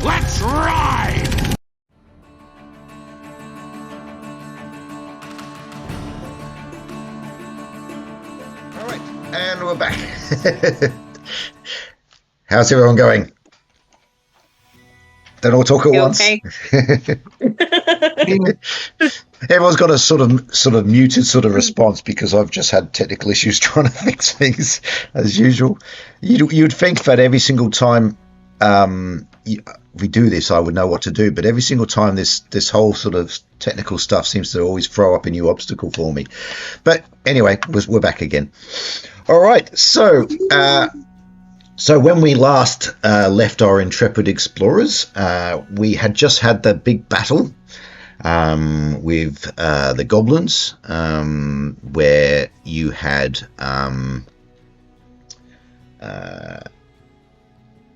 Let's ride! All right, and we're back. How's everyone going? Don't all talk at once. Okay. Everyone's got a sort of muted sort of response because I've just had technical issues trying to fix things as usual. You'd think that every single time we do this, I would know what to do, but every single time this whole sort of technical stuff seems to always throw up a new obstacle for me. But anyway, we're back again. All right, so when we last left our intrepid explorers, we had just had the big battle with the goblins, where you had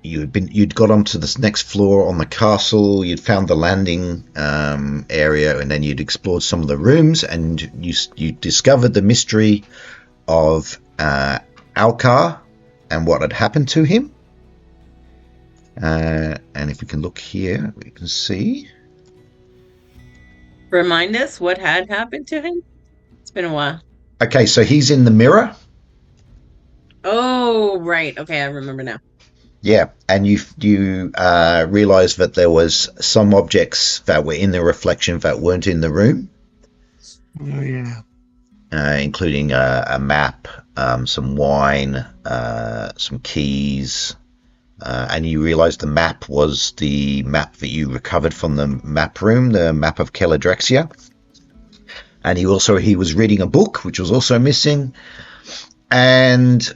you'd got onto this next floor on the castle. You'd found the landing area, and then you'd explored some of the rooms, and you discovered the mystery of Alcar and what had happened to him. And if we can look here, we can see. Remind us what had happened to him? It's been a while. Okay, so he's in the mirror. Oh, right. Okay, I remember now. Yeah, and you realised that there was some objects that were in the reflection that weren't in the room. Oh, yeah. Including a map, some wine, some keys, and you realised the map was the map that you recovered from the map room, the map of Keladrexia. And he was reading a book, which was also missing. And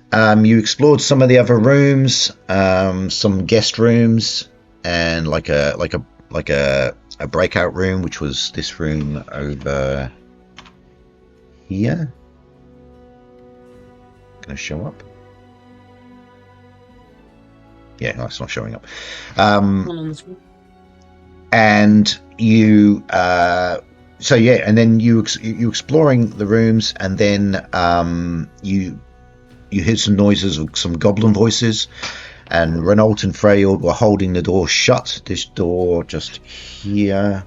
you explored some of the other rooms, some guest rooms, and like a breakout room, which was this room over here. Going to show up? Yeah, no, it's not showing up. And you, so yeah, and then you exploring the rooms, and then you heard some noises of some goblin voices, and Renault and Freyald were holding the door shut. This door just here.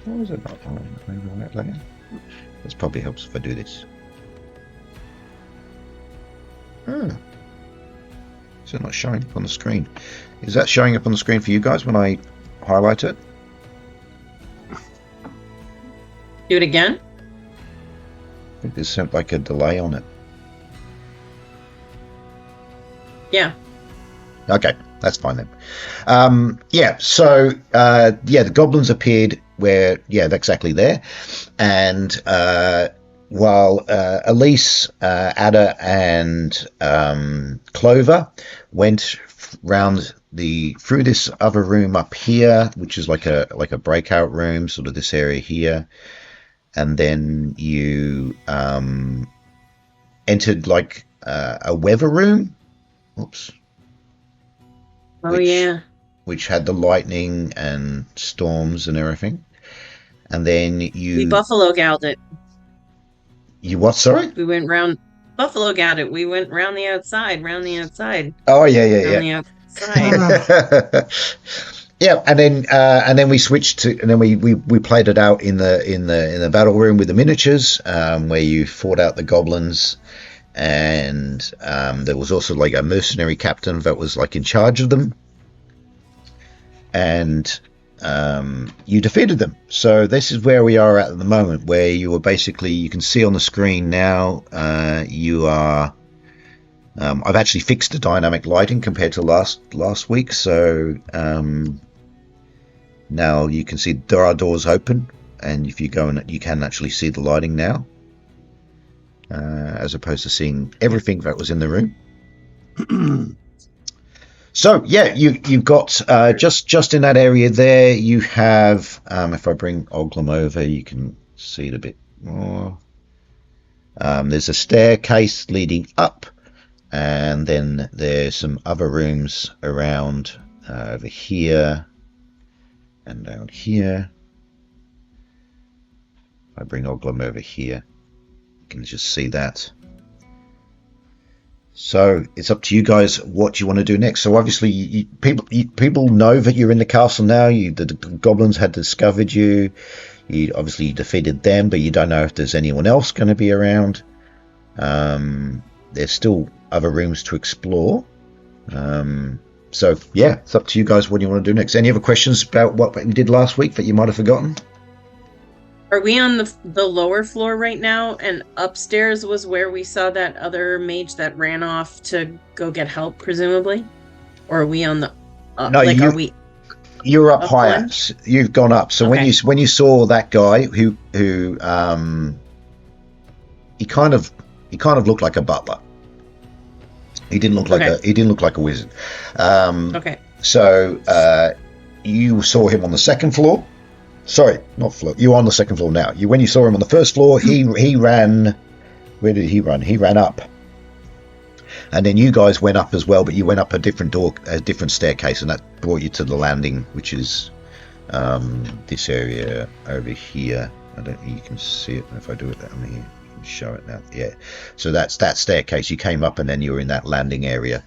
Why is it not on that layer? This probably helps if I do this. Is it not showing up on the screen? Is that showing up on the screen for you guys when I highlight it? Do it again? I think there's like a delay on it. Yeah. Okay, that's fine then. Yeah, so the goblins appeared where, exactly there. And while Elise, Ada, and Clover went round through this other room up here, which is like a breakout room, sort of this area here, and then you entered like a weather room. Oops. Oh, yeah. Which had the lightning and storms and everything. And then We Buffalo Galled it. You what, sorry? We went round... Buffalo Galled it. We went round the outside. Oh, yeah. Round the outside. Yeah, and then we switched to, and then we played it out in the battle room with the miniatures, where you fought out the goblins, and there was also like a mercenary captain that was like in charge of them, and you defeated them. So this is where we are at the moment, where you can see on the screen now. You are. I've actually fixed the dynamic lighting compared to last week, so now you can see there are doors open, and if you go in, you can actually see the lighting now, as opposed to seeing everything that was in the room. So yeah, you've got just in that area there. You have, if I bring Oglam over, you can see it a bit more. There's a staircase leading up. And then there's some other rooms around over here and down here. If I bring Oglam over here, you can just see that. So it's up to you guys what you want to do next. So obviously, people know that you're in the castle now. The goblins had discovered you. You obviously defeated them, but you don't know if there's anyone else going to be around. There's still other rooms to explore. So yeah, it's up to you guys what you want to do next. Any other questions about what we did last week that you might have forgotten? Are we on the lower floor right now? And upstairs was where we saw that other mage that ran off to go get help, presumably? Or are we on the No, are we you're up up higher. one? You've gone up. So Okay. when you saw that guy who he kind of looked like a butler. He didn't look like a wizard. Okay. So you saw him on the second floor. Sorry, not floor. You're on the second floor now. When you saw him on the first floor, he ran. Where did he run? He ran up, and then you guys went up as well. But you went up a different door, a different staircase, and that brought you to the landing, which is this area over here. I don't think you can see it if I do it that way. You can show it now. Yeah. So that's that staircase. You came up, and then you were in that landing area.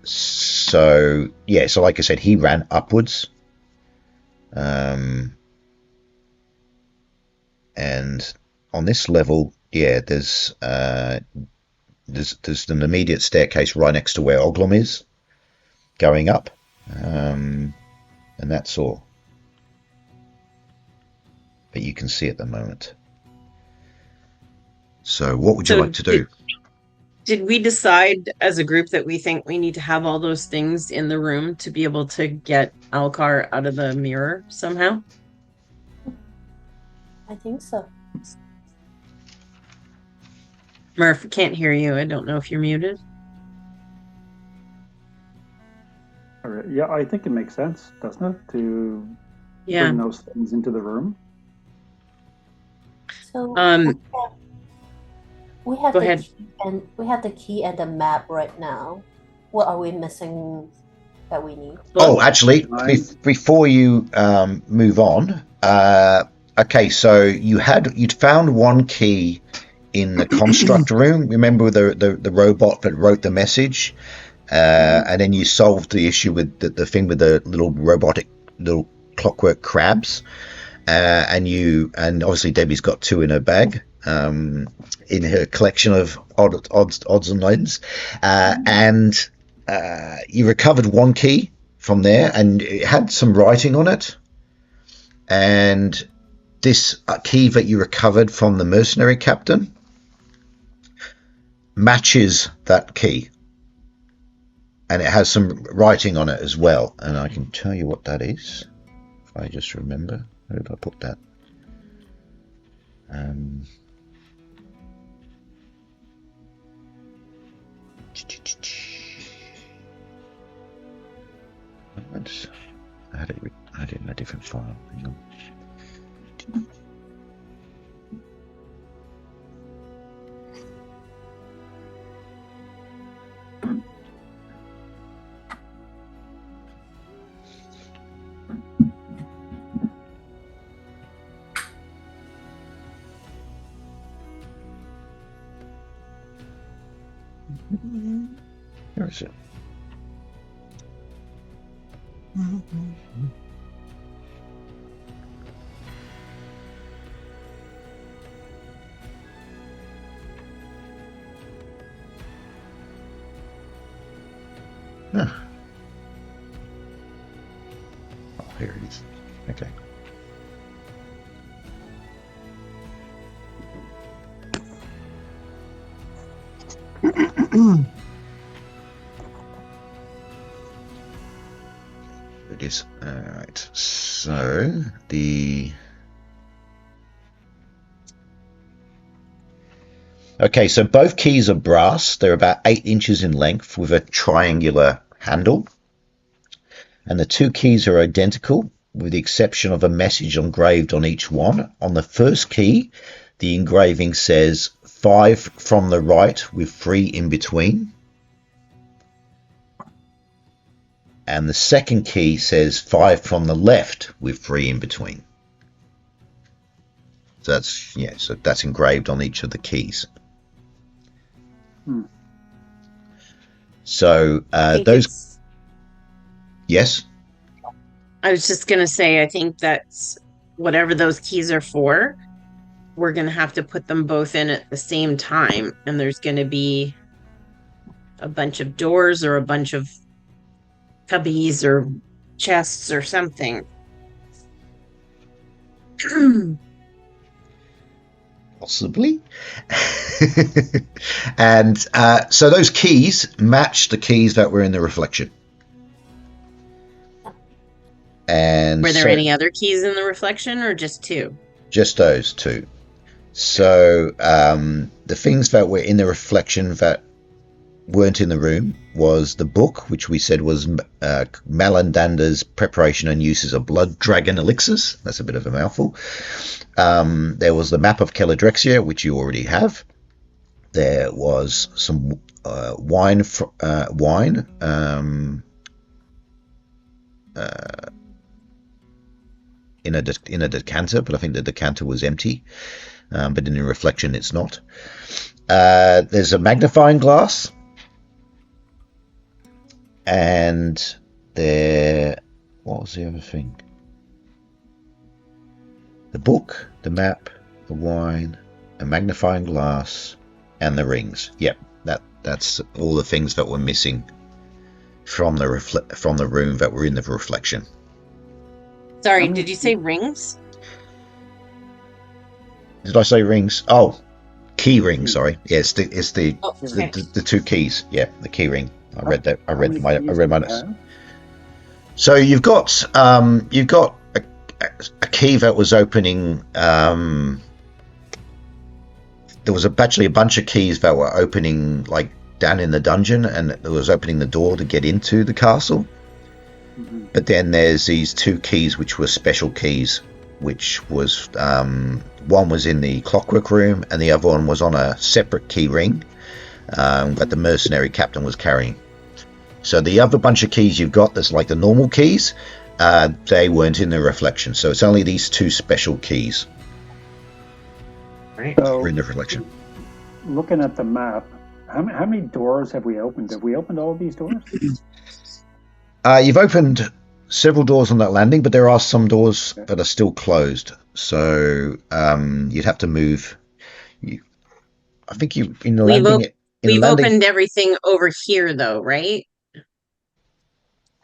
So yeah. So like I said, he ran upwards. And on this level, yeah, there's an immediate staircase right next to where Oglum is, going up, and that's all. But you can see at the moment. So, what would you like to do? Did we decide as a group that we think we need to have all those things in the room to be able to get Alcar out of the mirror somehow? I think so. Murph, can't hear you. I don't know if you're muted. All right. Yeah, I think it makes sense, doesn't it, to bring those things into the room? So we have Go the ahead. key and we have the key and the map right now. What are we missing that we need? Oh, actually, before you move on, okay, so you'd found one key in the construct room. Remember the robot that wrote the message, and then you solved the issue with the thing with the little clockwork crabs, and obviously Debbie's got two in her bag. In her collection of odds and ends, and you recovered one key from there, and it had some writing on it. And this key that you recovered from the mercenary captain matches that key, and it has some writing on it as well. And I can tell you what that is if I just remember. Where did I put that? I had it in a different file. Hang on. Where is it? Huh. Oh, here it is. Okay. It is. All right. So okay, so both keys are brass. They're about 8 inches in length with a triangular handle. And the two keys are identical with the exception of a message engraved on each one. On the first key, the engraving says 5 from the right with 3 in between. And the second key says 5 from the left with 3 in between. So that's engraved on each of the keys. So those. Yes. I was just gonna say, I think that's whatever those keys are for. We're gonna have to put them both in at the same time, and there's gonna be a bunch of doors or a bunch of cubbies or chests or something. Possibly. And so those keys match the keys that were in the reflection. And were there any other keys in the reflection, or just two? Just those two. So the things that were in the reflection that weren't in the room was the book, which we said was Malandander's Preparation and Uses of Blood Dragon Elixirs. That's a bit of a mouthful. There was the map of Keladrexia, which you already have. There was some wine in a decanter, but I think the decanter was empty. But in the reflection, it's not. There's a magnifying glass. And what was the other thing? The book, the map, the wine, a magnifying glass, and the rings. Yep, that's all the things that were missing from the room that were in the reflection. Sorry, did you say rings? Did I say rings? Oh, key ring. Sorry, yeah, it's the two keys. Yeah, the key ring. I read that. I read my notes. So you've got a key that was opening. There was actually a bunch of keys that were opening like down in the dungeon, and it was opening the door to get into the castle. Mm-hmm. But then there's these two keys which were special keys, which was one was in the clockwork room, and the other one was on a separate key ring that the mercenary captain was carrying. So the other bunch of keys you've got, that's like the normal keys, they weren't in the reflection. So it's only these two special keys. Right. So, in the reflection. Looking at the map, how many doors have we opened? Have we opened all of these doors? You've opened several doors on that landing, but there are some doors that are still closed. So you'd have to move. I think you in the landing. We've opened everything over here, though, right?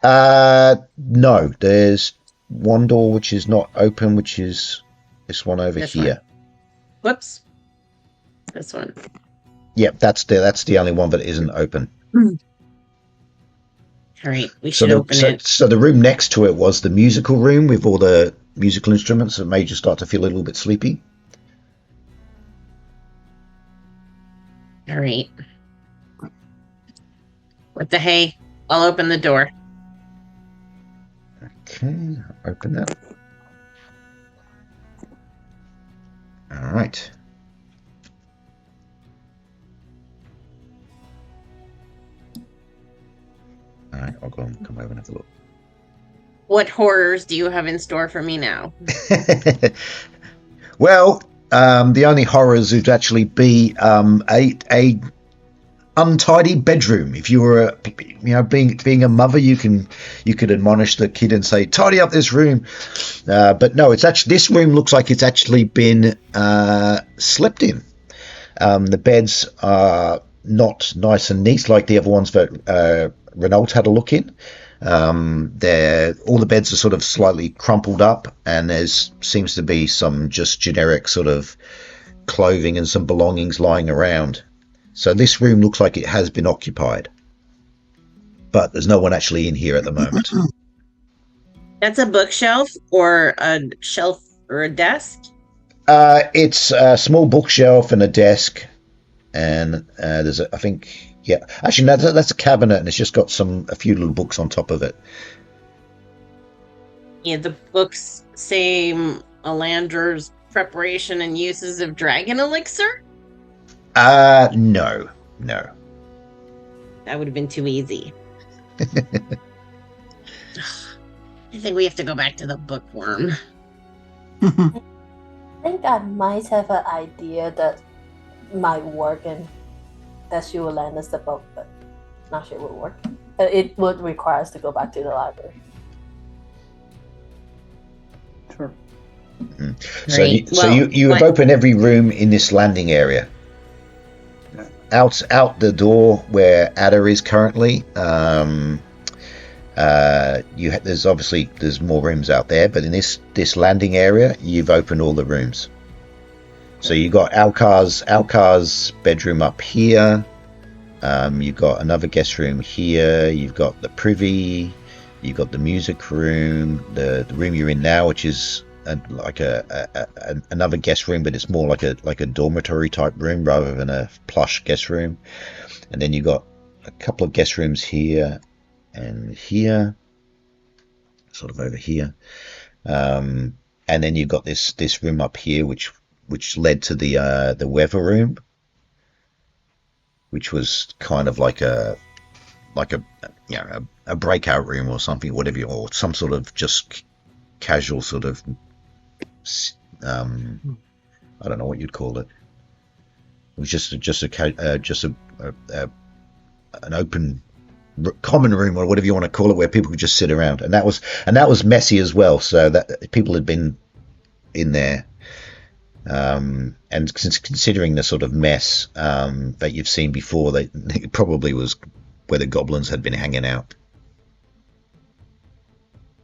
No, there's one door which is not open, which is this one over here. Whoops. This one. Yep, that's the only one that isn't open. All right, we should open it. So the room next to it was the musical room with all the musical instruments that made you start to feel a little bit sleepy. All right. What the hey? I'll open the door. Okay, open that. All right. All right, I'll go and come over and have a look. What horrors do you have in store for me now? Well, the only horrors would actually be a untidy bedroom. If you were, being a mother, you could admonish the kid and say, "Tidy up this room." But no, it's actually, this room looks like it's actually been slept in. The beds are not nice and neat like the other ones that Renault had a look in. All the beds are sort of slightly crumpled up, and there's seems to be some just generic sort of clothing and some belongings lying around. So this room looks like it has been occupied, but there's no one actually in here at the moment. That's a bookshelf or a shelf or a desk? It's a small bookshelf and a desk, and there's I think. Yeah, actually, no, that's a cabinet, and it's just got a few little books on top of it. Yeah, the books say Alandra's Preparation and Uses of Dragon Elixir? No. That would have been too easy. I think we have to go back to the bookworm. I think I might have an idea that might work in that she will land as the boat, but not sure it would work. It would require us to go back to the library. Sure. So, you have opened every room in this landing area. Out the door where Ada is currently. There's more rooms out there, but in this landing area, you've opened all the rooms. So you got Alcar's bedroom up here. You've got another guest room here. You've got the privy. You've got the music room. The room you're in now, which is another guest room, but it's more like a dormitory type room rather than a plush guest room. And then you got a couple of guest rooms here and here, sort of over here. And then you've got this room up here, which led to the weather room, which was kind of like a breakout room or something, or some sort of just casual sort of I don't know what you'd call it. It was just an open common room or whatever you want to call it, where people could just sit around, and that was messy as well. So that people had been in there, and considering the sort of mess that you've seen before, it probably was where the goblins had been hanging out.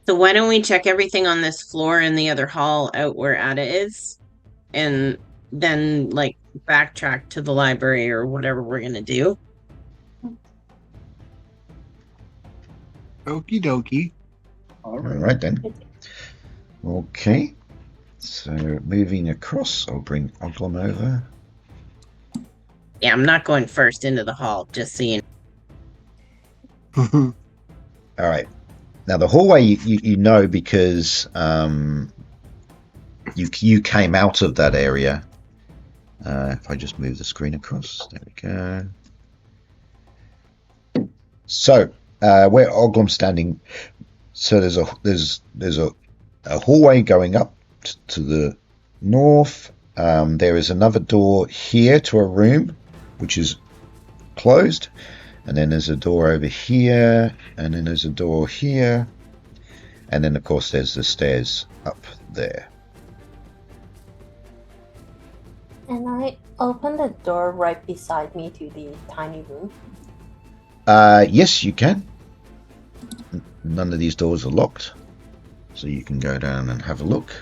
So why don't we check everything on this floor in the other hall out where Ada is, and then backtrack to the library or whatever we're gonna do. Okie dokie. All right then. Okay. So moving across, I'll bring Oglum over. Yeah, I'm not going first into the hall, just so you know. All right. Now the hallway you know because you came out of that area. If I just move the screen across, there we go. So where Oglum's standing, so there's a hallway going up to the north. There is another door here to a room which is closed. And then there's a door over here, and then there's a door here, and then of course there's the stairs up there. And I open the door right beside me to the tiny room. Yes, you can. None of these doors are locked, so you can go down and have a look.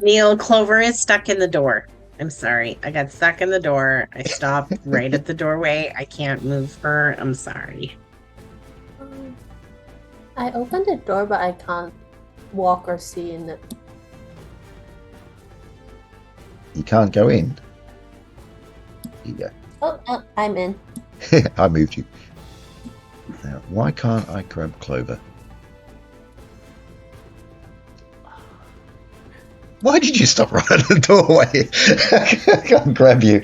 Neil, Clover is stuck in the door. I'm sorry. I got stuck in the door. I stopped right at the doorway. I can't move her. I'm sorry. I opened the door, but I can't walk or see in it. You can't go in? Here you go. Oh, I'm in. I moved you. Now, why can't I grab Clover? Why did you stop right at the doorway? I can't grab you.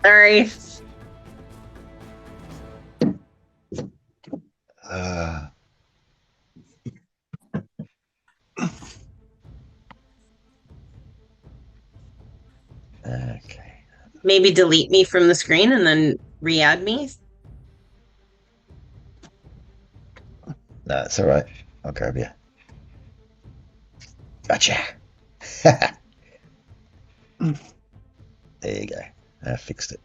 Sorry. Okay. Maybe delete me from the screen and then re-add me? No, that's all right. I'll grab you. Gotcha. There you go. I fixed it.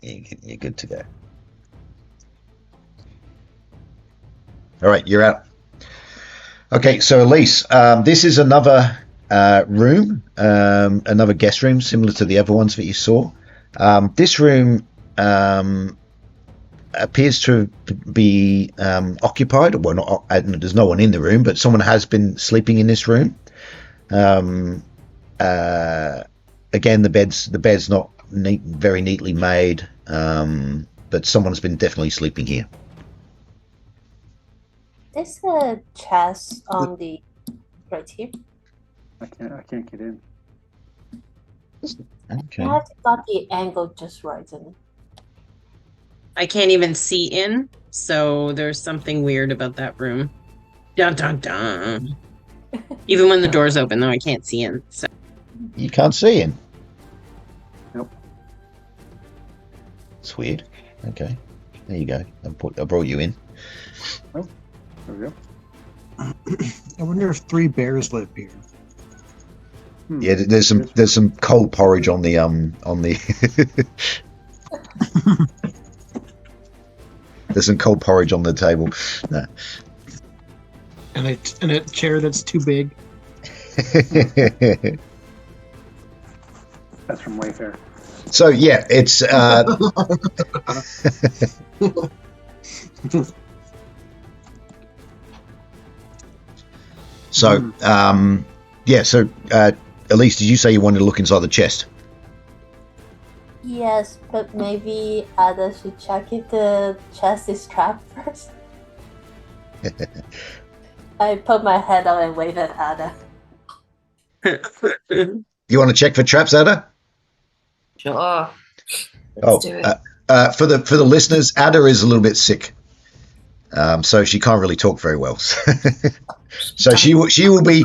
You're good to go. All right, you're out. Okay, so Elise, this is another room, another guest room similar to the other ones that you saw. This room appears to be occupied. Well, not there's no one in the room, but someone has been sleeping in this room. Again, the bed's not very neatly made, but someone's been definitely sleeping here. There's a chest on the right here. I can't get in. Okay. I have got the angle just right, isn't it? I can't even see in, so there's something weird about that room. Dun dun dun. Even when the door's open, though, I can't see in. So You can't see in. It's weird. Okay. There you go. I brought you in. Oh, there we go. I wonder if 3 bears live here. Yeah, there's some cold porridge on the there's some cold porridge on the table. No. And a chair that's too big. That's from Wayfair. So yeah, it's so yeah. So Elise, did you say you wanted to look inside the chest? Yes, but maybe Ada should check if the chest is trapped first. I put my head out and wave at Ada. You want to check for traps, Ada? Sure. Oh, Let's do it. for the listeners, Ada is a little bit sick, so she can't really talk very well. So she will be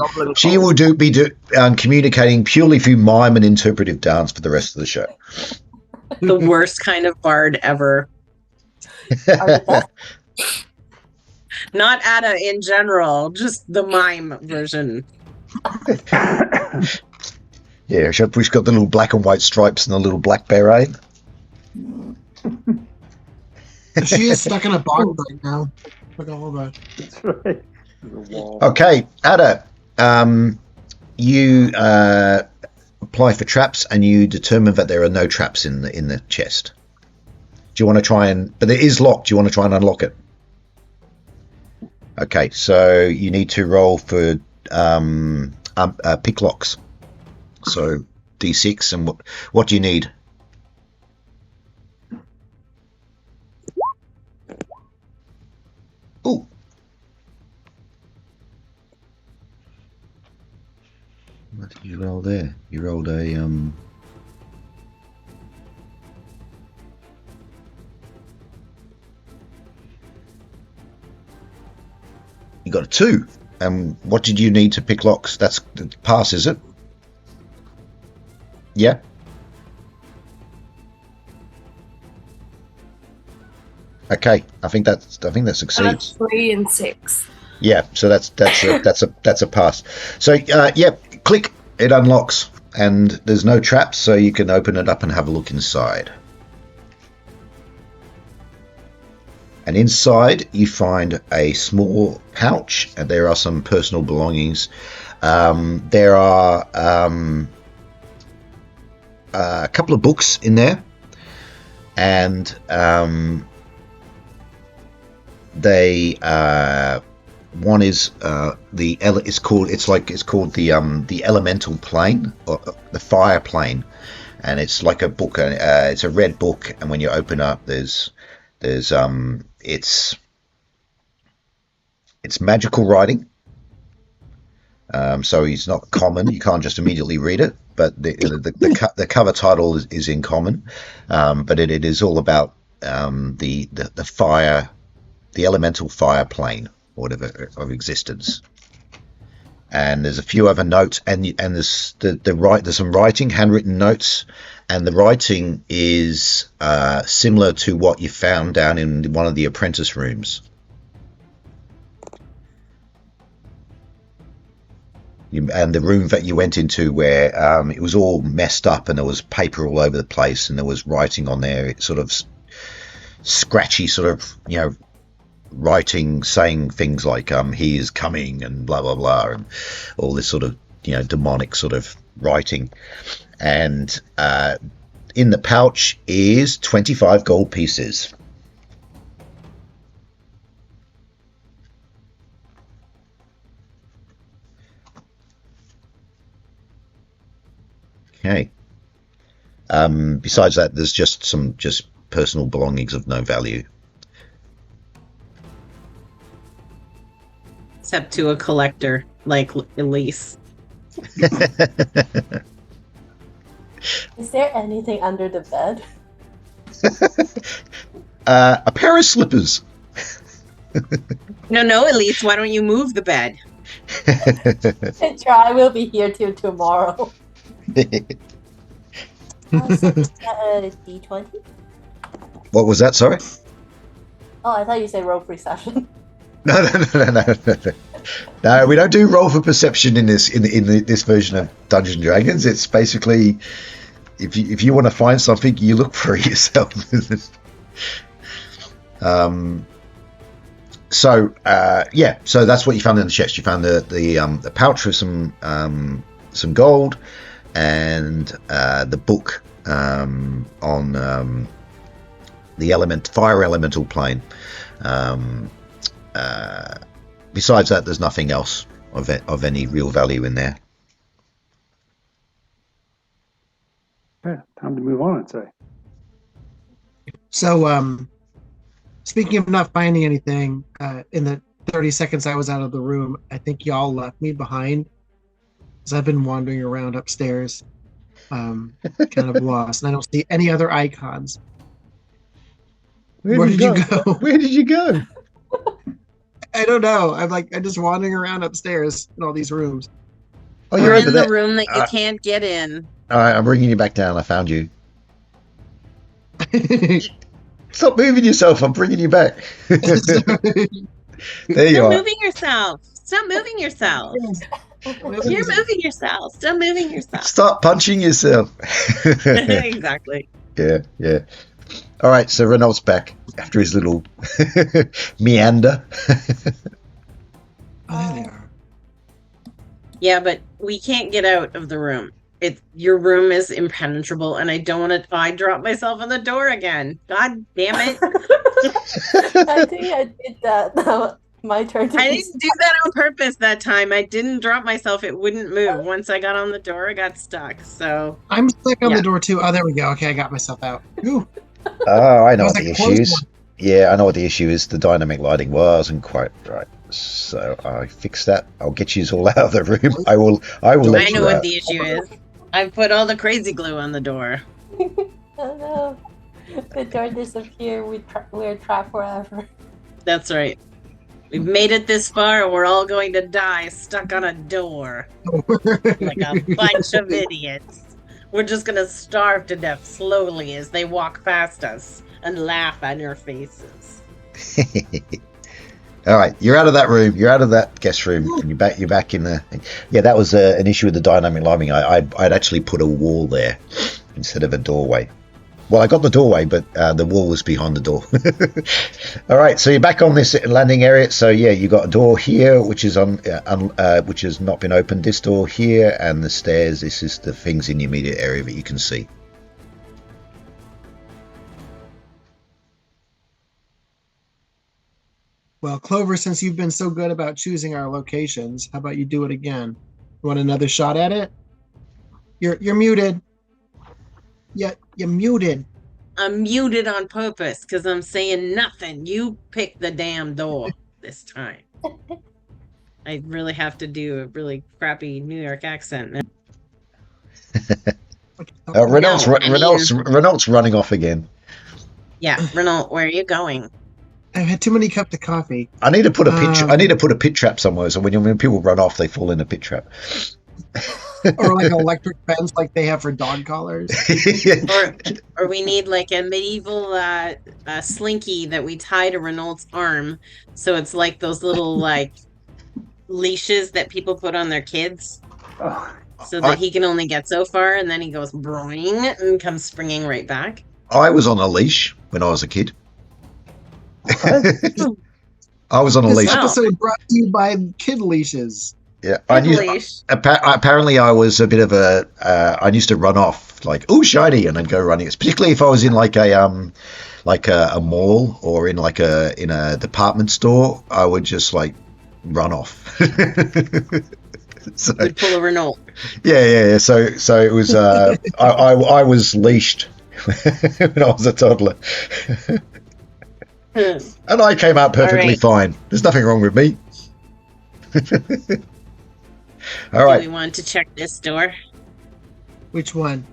communicating purely through mime and interpretive dance for the rest of the show. The worst kind of bard ever. Are you deaf? Not Ada in general, just the mime version. Yeah, she's got the little black and white stripes and the little black beret. She is stuck in a bog right now. Look at all that. That's right. There's a wall. Okay, Ada, you apply for traps and you determine that there are no traps in the chest. Do you want to try and? But it is locked. Do you want to try and unlock it? Okay, so you need to roll for pick locks. So D6, and what do you need? Ooh. What did you roll there? You rolled a You got a 2. And what did you need to pick locks? That's pass, is it? Yeah. Okay, I think that succeeds. 3 and 6. Yeah, so that's a pass. So yeah, click, it unlocks, and there's no traps, so you can open it up and have a look inside. And inside you find a small pouch, and there are some personal belongings. There are a couple of books in there, and they one is it's called the elemental plane, or the fire plane, and it's like a book. It's a red book, and when you open up, there's it's magical writing. So it's not common. You can't just immediately read it, but the cover title is in common. But it is all about the fire, the elemental fire plane, or whatever, of existence. And there's a few other notes, and there's there's some writing, handwritten notes, and the writing is similar to what you found down in one of the apprentice rooms. And the room that you went into, where it was all messed up and there was paper all over the place and there was writing on there, it's sort of scratchy, sort of, writing saying things like he is coming and blah blah blah, and all this sort of demonic sort of writing. And in the pouch is 25 gold pieces. Okay. Besides that, there's just some personal belongings of no value. Except to a collector like Elise. Is there anything under the bed? A pair of slippers. No, Elise, why don't you move the bed? I try. We'll be here till tomorrow. D20. What was that? Sorry. Oh, I thought you said roll free session. No. No, we don't do roll for perception in this version of Dungeons and Dragons. It's basically if you want to find something, you look for it yourself. So that's what you found in the chest. You found the pouch with some gold and the book on the fire elemental plane. Besides that, there's nothing else of any real value in there. Okay, time to move on, I'd say. So, speaking of not finding anything, in the 30 seconds I was out of the room, I think y'all left me behind because I've been wandering around upstairs, kind of lost, and I don't see any other icons. Where did you go? Where did you go? I don't know. I'm just wandering around upstairs in all these rooms. Oh, You're you're in over the there. room that you can't get in. All right, I'm bringing you back down. I found you. Stop moving yourself. I'm bringing you back. There you Stop are. moving yourself. Stop moving yourself. You're moving yourself. Stop moving yourself. Stop punching yourself. Exactly. Yeah. All right, so Renault's back after his little meander. Oh, there they are. Yeah, but we can't get out of the room. Your room is impenetrable, and I don't want to. I dropped myself on the door again. God damn it! I think I did that. Now my turn to I didn't do that on purpose that time. I didn't drop myself. It wouldn't move. Once I got on the door, I got stuck. So I'm stuck on the door too. Oh, there we go. Okay, I got myself out. Ooh. Oh, I know what That the was issue a close is. Yeah, I know what the issue is. The dynamic lighting wasn't quite right. So I fixed that. I'll get you all out of the room. I will let I you know what out. the issue is. I've put all the crazy glue on the door. Oh no. The door disappeared. We're trapped forever. That's right. We've made it this far, and we're all going to die stuck on a door like a bunch of idiots. We're just gonna starve to death slowly as they walk past us and laugh at our faces. All right, you're out of that room. You're out of that guest room, and you're back in the. Yeah, that was an issue with the dynamic lighting. I'd actually put a wall there instead of a doorway. Well, I got the doorway, but the wall was behind the door. All right, so you're back on this landing area. So yeah, you got a door here, which is which has not been opened. This door here, and the stairs. This is the things in the immediate area that you can see. Well, Clover, since you've been so good about choosing our locations, how about you do it again? You want another shot at it? You're muted. Yeah, you're muted. I'm muted on purpose because I'm saying nothing. You pick the damn door this time. I really have to do a really crappy New York accent. Renault's running off again. Yeah, Renault, where are you going? I've had too many cups of coffee. I need to put a pit trap somewhere, so when people run off, they fall in a pit trap. Or like an electric fence, like they have for dog collars. or we need like a medieval slinky that we tie to Renault's arm, so it's like those little like leashes that people put on their kids, so that he can only get so far, and then he goes broing and comes springing right back. I was on a leash when I was a kid. I was on a This leash. episode brought to you by Kid Leashes. Yeah, apparently I was a bit of a. I used to run off like, oh, shiny, and I'd go running. It's particularly if I was in like a mall or in a department store. I would just like run off. So, Would pull a Renault. Yeah. So it was. I was leashed when I was a toddler. And I came out perfectly fine. There's nothing wrong with me. All right. Do we want to check this door? Which one?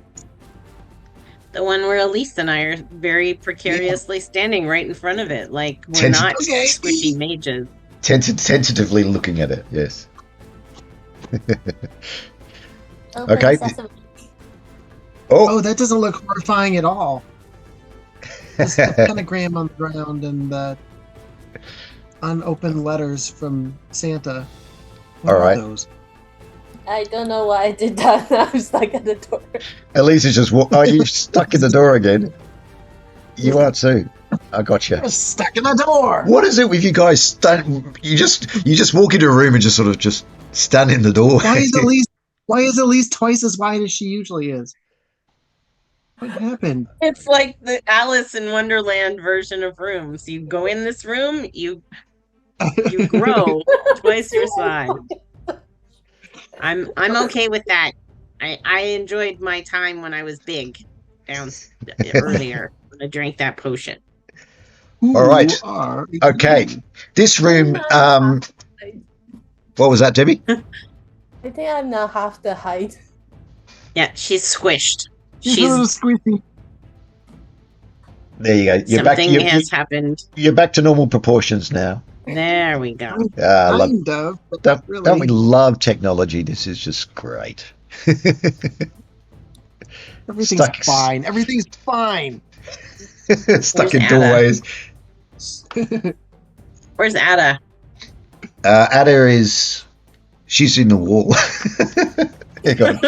The one where Elise and I are very precariously standing right in front of it. Like, we're not squishy mages. Tentatively looking at it, yes. Open Okay. sesame. Oh, that doesn't look horrifying at all. There's a pentagram on the ground and unopened letters from Santa. What All are right. those? I don't know why I did that. I'm stuck at the door. At least it's just. Are you stuck in the door again? You are too. I got you. We're stuck in the door. What is it with you guys? You just walk into a room and just stand in the door. Why is at least twice as wide as she usually is? What happened? It's like the Alice in Wonderland version of rooms. You go in this room, you grow twice your size. I'm okay with that. I enjoyed my time when I was big down earlier when I drank that potion. All right. Okay. This room. What was that, Debbie? I think I'm now half the height. Yeah, she's squished. She's a little squishy. There you go. You're Something back. has happened. You're back to normal proportions now. There we go. I love. Kind of, but Don't, not really. don't we love technology? This is just great. Everything's fine. Everything's fine. Stuck Where's in Ada? doorways. Where's Ada? Ada is. She's in the wall. Here you go.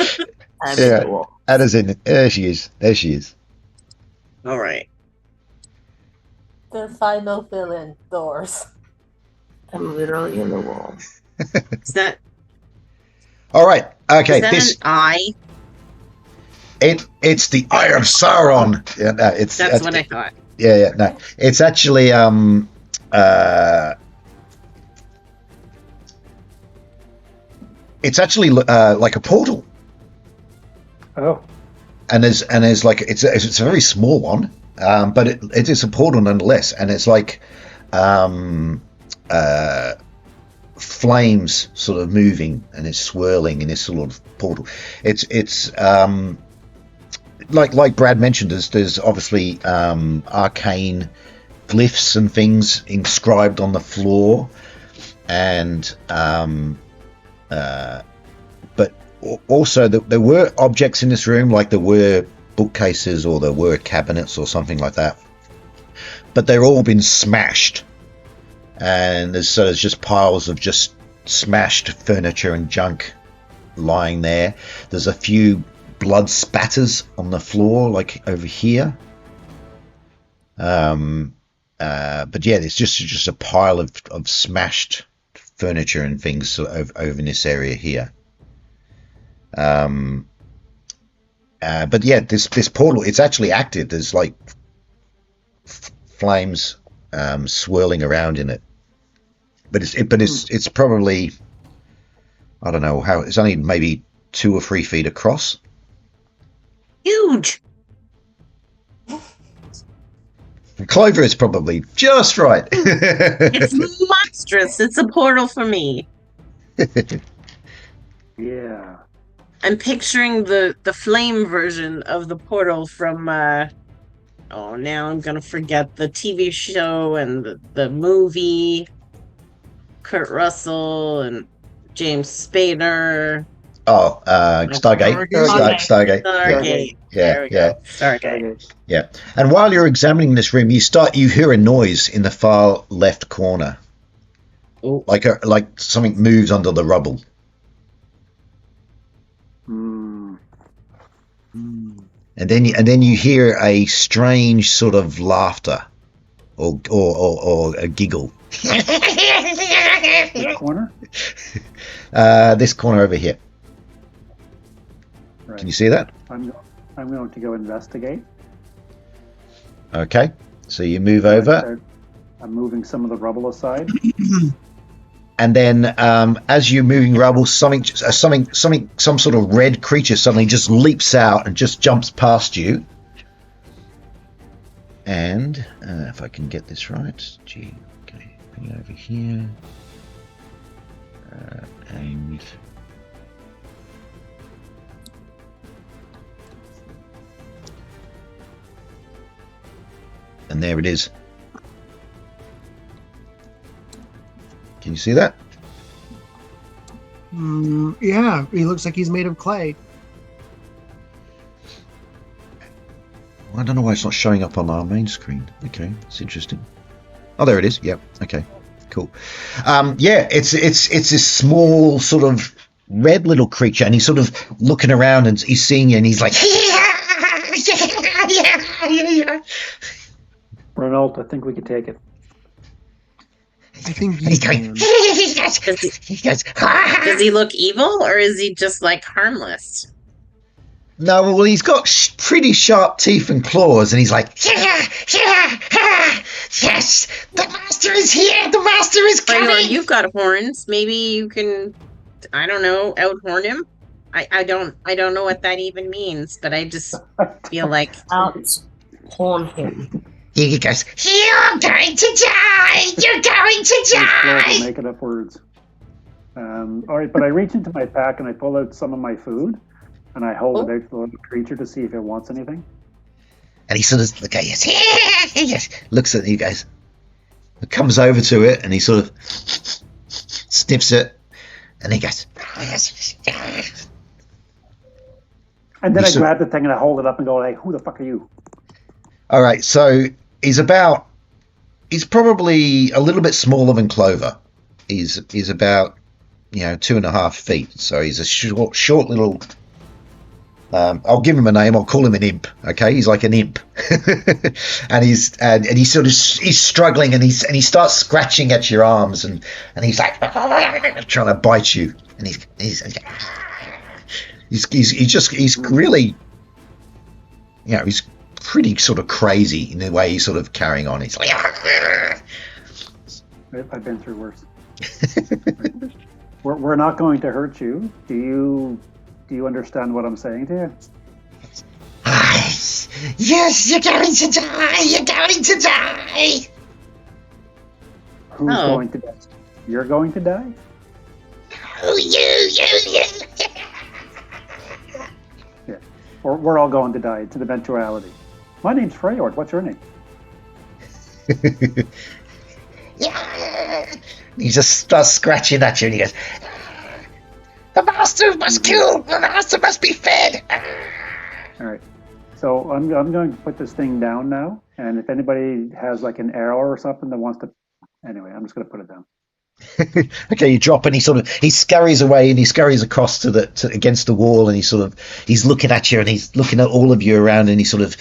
Yeah. Ada's in. There she is. There she is. All right. The final villain doors. I'm literally in the wall. Is that All right. Okay. is that This an eye? it's the Eye of Sauron. Yeah. No. That's what I thought. Yeah. Yeah. No. It's actually It's actually like a portal. Oh, And there's like it's a very small one, but it is a portal nonetheless, and it's like flames sort of moving and it's swirling in this sort of portal. It's like Brad mentioned, there's obviously arcane glyphs and things inscribed on the floor, and but also there were objects in this room, like there were bookcases or there were cabinets or something like that, but they're all been smashed, and there's just piles of just smashed furniture and junk lying there. There's a few blood spatters on the floor, like over here, but yeah, there's just a pile of smashed furniture and things over in this area here. But yeah, this portal, it's actually active. There's like flames swirling around in it, but it's probably, I don't know how, it's only maybe 2 or 3 feet across. Huge. Clover is probably just right. It's monstrous. It's a portal for me. yeah. I'm picturing the flame version of the portal from now I'm gonna forget the TV show and the movie. Kurt Russell and James Spader. Oh, Stargate. Stargate. Stargate. Yeah, There we yeah. go. Stargate. Yeah. And while you're examining this room, you hear a noise in the far left corner. Oh. Like something moves under the rubble. Mm. And then you hear a strange sort of laughter or a giggle. This corner? This corner over here. Right. Can you see that? I'm going to go investigate. Okay. So you move over. I'm moving some of the rubble aside. And then, as you're moving rubble, some sort of red creature suddenly just leaps out and just jumps past you. And if I can get this right, okay, bring it over here, and there it is. Can you see that? Yeah, he looks like he's made of clay. I don't know why it's not showing up on our main screen. Okay, that's interesting. Oh, there it is. Yep. Okay. Cool. Yeah, it's this small sort of red little creature, and he's sort of looking around and he's seeing you, and he's like, Renault, I think we could take it. I think and you he's going, can. Does he look evil, or is he just like harmless? No, well, he's got pretty sharp teeth and claws, and he's like, yes, the master is here, the master is coming. Or you've got horns. Maybe you can, I don't know, outhorn him. I don't know what that even means, but I just feel like Outhorn him. He goes, you're going to die, you're going to die. Making up words. All right, but I reach into my pack and I pull out some of my food. And I hold it out to the little creature to see if it wants anything. And he sort of, yes, looks at you guys. Comes over to it and he sort of sniffs it. And he goes, and then I grab the thing and I hold it up and go, hey, who the fuck are you? All right, so he's probably a little bit smaller than Clover. He's about, 2.5 feet. So he's a short little... I'll give him a name. I'll call him an imp. Okay, he's like an imp, and he's struggling, and he starts scratching at your arms, and he's like trying to bite you, and he's really, he's pretty sort of crazy in the way he's sort of carrying on. He's like, I've been through worse. We're not going to hurt you. Do you understand what I'm saying to you? Yes, you're going to die! You're going to die! Who's going to die? You're going to die? Oh, you! Yeah. We're all going to die. It's an eventuality. My name's Freyord. What's your name? Yeah. He just starts scratching at you and he goes, the master must kill! The master must be fed! All right. So I'm going to put this thing down now, and if anybody has like an arrow or something that wants to... Anyway, I'm just going to put it down. Okay, you drop and he scurries away and he scurries across to against the wall, and he's looking at you and he's looking at all of you around, and he sort of...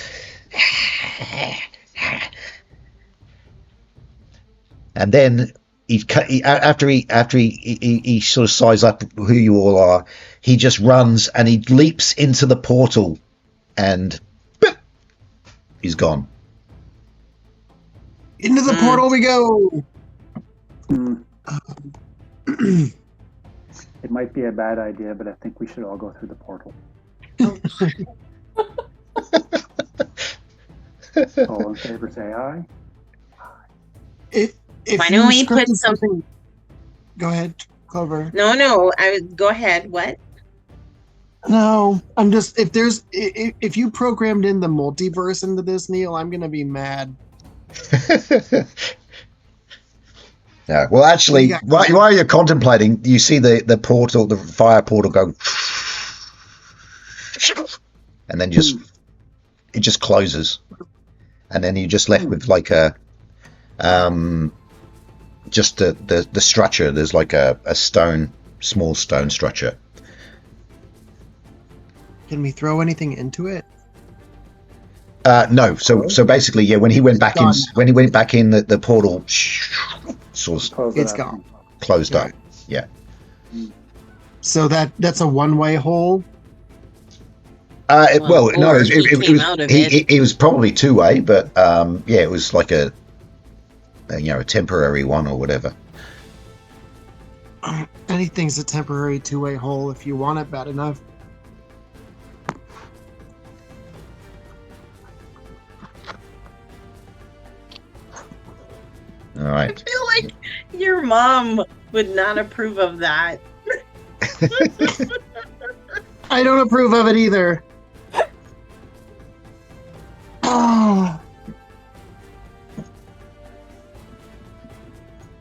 And then... After he sort of sizes up who you all are, he just runs and he leaps into the portal, and he's gone. Into the portal we go. It might be a bad idea, but I think we should all go through the portal. All in favor, say aye. Why don't we put something? Go ahead, Clover. No. Go ahead. What? No, I'm just if you programmed in the multiverse into this, Neil, I'm gonna be mad. Yeah. Well, actually, while you're contemplating, you see the portal, the fire portal, go, and then it just closes, and then you're just left with like a just the structure. There's like a small stone structure. Can we throw anything into it? No. So basically, yeah. When he went back in, the portal sort of it's gone. Closed up. Yeah. So that's a one-way hole. It was probably two-way, but yeah, it was like a temporary one or whatever. Anything's a temporary two-way hole if you want it bad enough. All right. I feel like your mom would not approve of that. I don't approve of it either. Oh.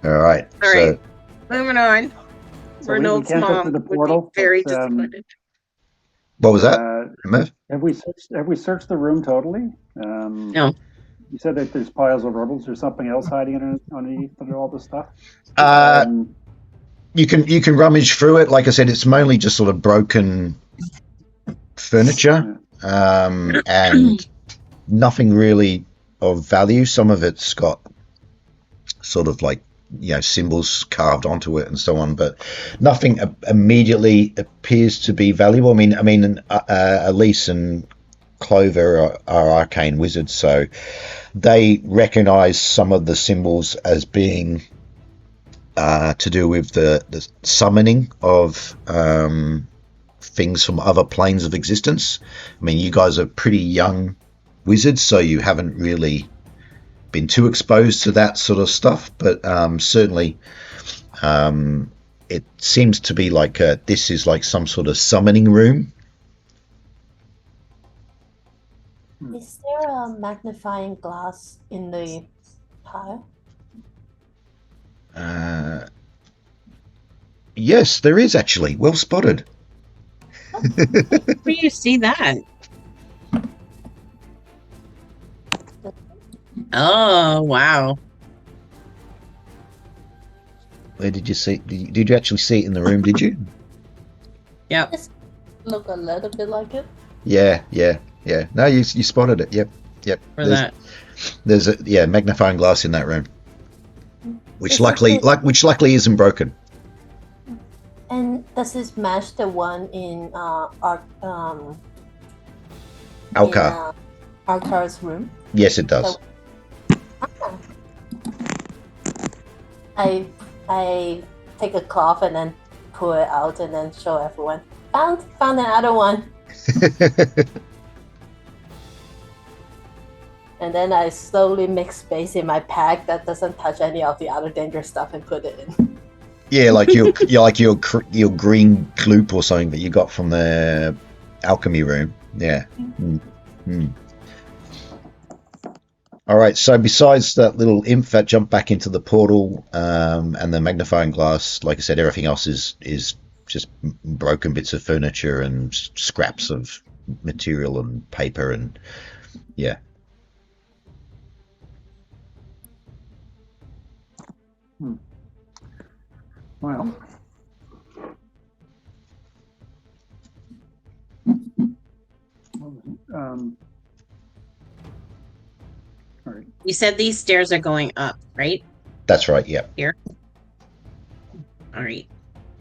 All right. All right. Moving on. So Renault's mom would be very disappointed. What was that? Murph? Have we searched the room totally? No. You said that there's piles of rubbles or something else hiding underneath all this stuff. You can rummage through it. Like I said, it's mainly just sort of broken furniture, and nothing really of value. Some of it's got sort of like, symbols carved onto it and so on, but nothing immediately appears to be valuable. I mean, Elise and Clover are arcane wizards, so they recognize some of the symbols as being to do with the summoning of things from other planes of existence. I mean, you guys are pretty young wizards, so you haven't really been too exposed to that sort of stuff, but certainly it seems to be like this is like some sort of summoning room. Is there a magnifying glass in the pile? Yes, there is actually. Well spotted. Where do you see that? Oh, wow. Where did you see? Did you actually see it in the room? Did you? Yep. Look a little bit like it. Yeah. No, you spotted it. Yep. For that. There's a magnifying glass in that room, which Is luckily isn't broken. And does this match the one in Alcar. Alcar's room? Yes, it does. I take a cloth and then pull it out and then show everyone. Found another one. And then I slowly make space in my pack that doesn't touch any of the other dangerous stuff and put it in. Yeah, like your green gloop or something that you got from the alchemy room. Yeah. All right. So besides that little imp that jumped back into the portal and the magnifying glass, like I said, everything else is just broken bits of furniture and scraps of material and paper and yeah. Well, all right. You said these stairs are going up, right? That's right. Yeah. Here. All right.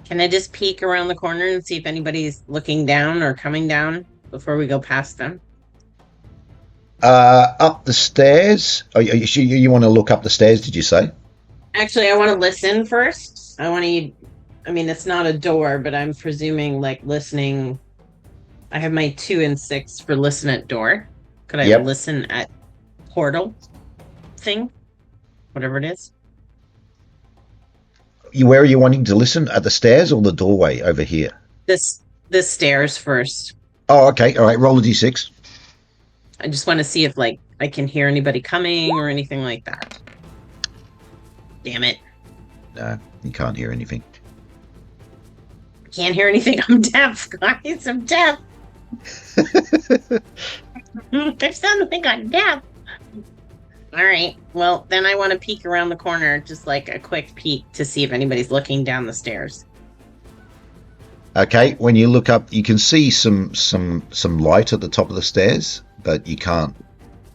Can I just peek around the corner and see if anybody's looking down or coming down before we go past them? Up the stairs. You want to look up the stairs? Did you say? Actually, I want to listen first. I mean, it's not a door, but I'm presuming like listening. I have my 2 and 6 for listen at door. Could I listen at portal thing? Whatever it is. Where are you wanting to listen? At the stairs or the doorway over here? The stairs first. Oh, okay. All right. Roll a d6. I just want to see if like I can hear anybody coming or anything like that. Damn it. No, you can't hear anything. Can't hear anything. I'm deaf, guys. I'm deaf. I sound like I'm deaf. All right. Well, then I want to peek around the corner, just like a quick peek to see if anybody's looking down the stairs. Okay. When you look up, you can see some light at the top of the stairs, but you can't.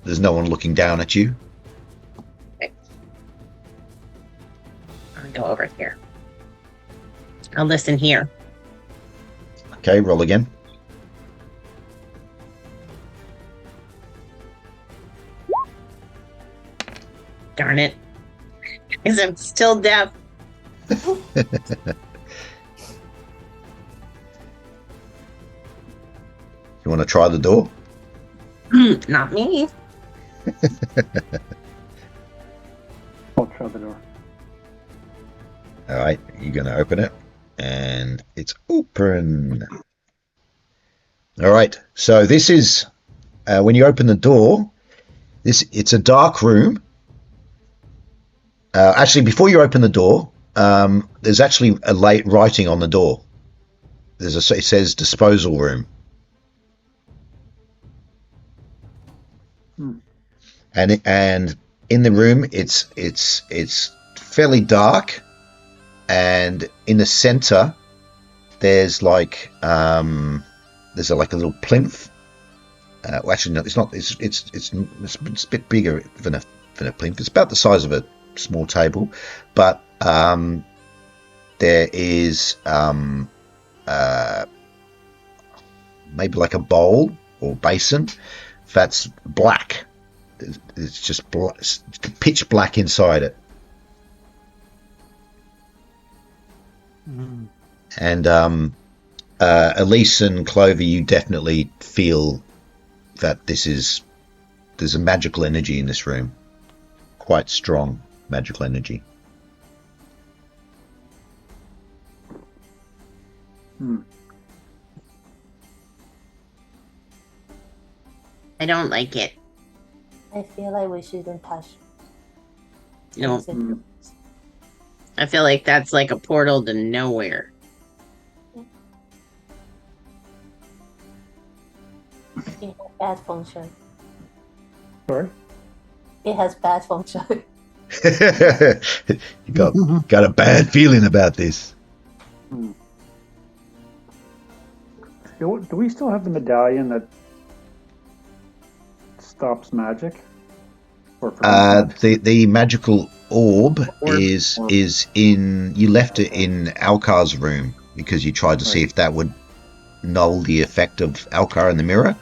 There's no one looking down at you. Okay. I'll go over here. I'll listen here. Okay. Roll again. Darn it. Because I'm still deaf. You want to try the door? Not me. I'll try the door. All right. You're going to open it. And it's open. All right. So this is, when you open the door, it's a dark room. Actually, before you open the door, there's actually a late writing on the door. It says disposal room. And in the room, it's fairly dark, and in the center, there's like a little plinth. Well, actually, no, it's not. It's a bit bigger than a plinth. It's about the size of a small table, but there is maybe like a bowl or basin that's black. It's just it's pitch black inside it. And Elise and Clover, you definitely feel that there's a magical energy in this room. Quite strong magical energy. I don't like it. I feel like we shouldn't touch. No. I feel like that's like a portal to nowhere. It has bad function. Sorry? It has bad function. You got a bad feeling about this. Do we still have the medallion that stops magic? Or the magical orb is in. You left it in Alcar's room because you tried to see if that would null the effect of Alcar in the mirror,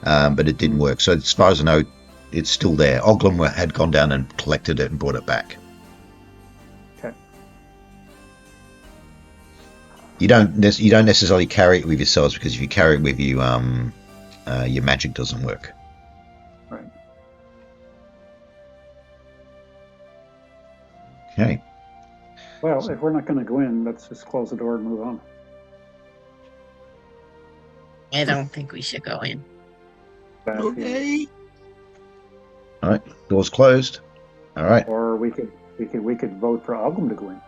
but it didn't work. So as far as I know, it's still there. Oglum had gone down and collected it and brought it back. Okay. You don't necessarily carry it with yourselves, because if you carry it with you, your magic doesn't work. Right. Okay. Well, if we're not going to go in, let's just close the door and move on. I don't think we should go in. Bad feeling. Okay. All right. Door's closed. All right. Or we could vote for Ogum to go in.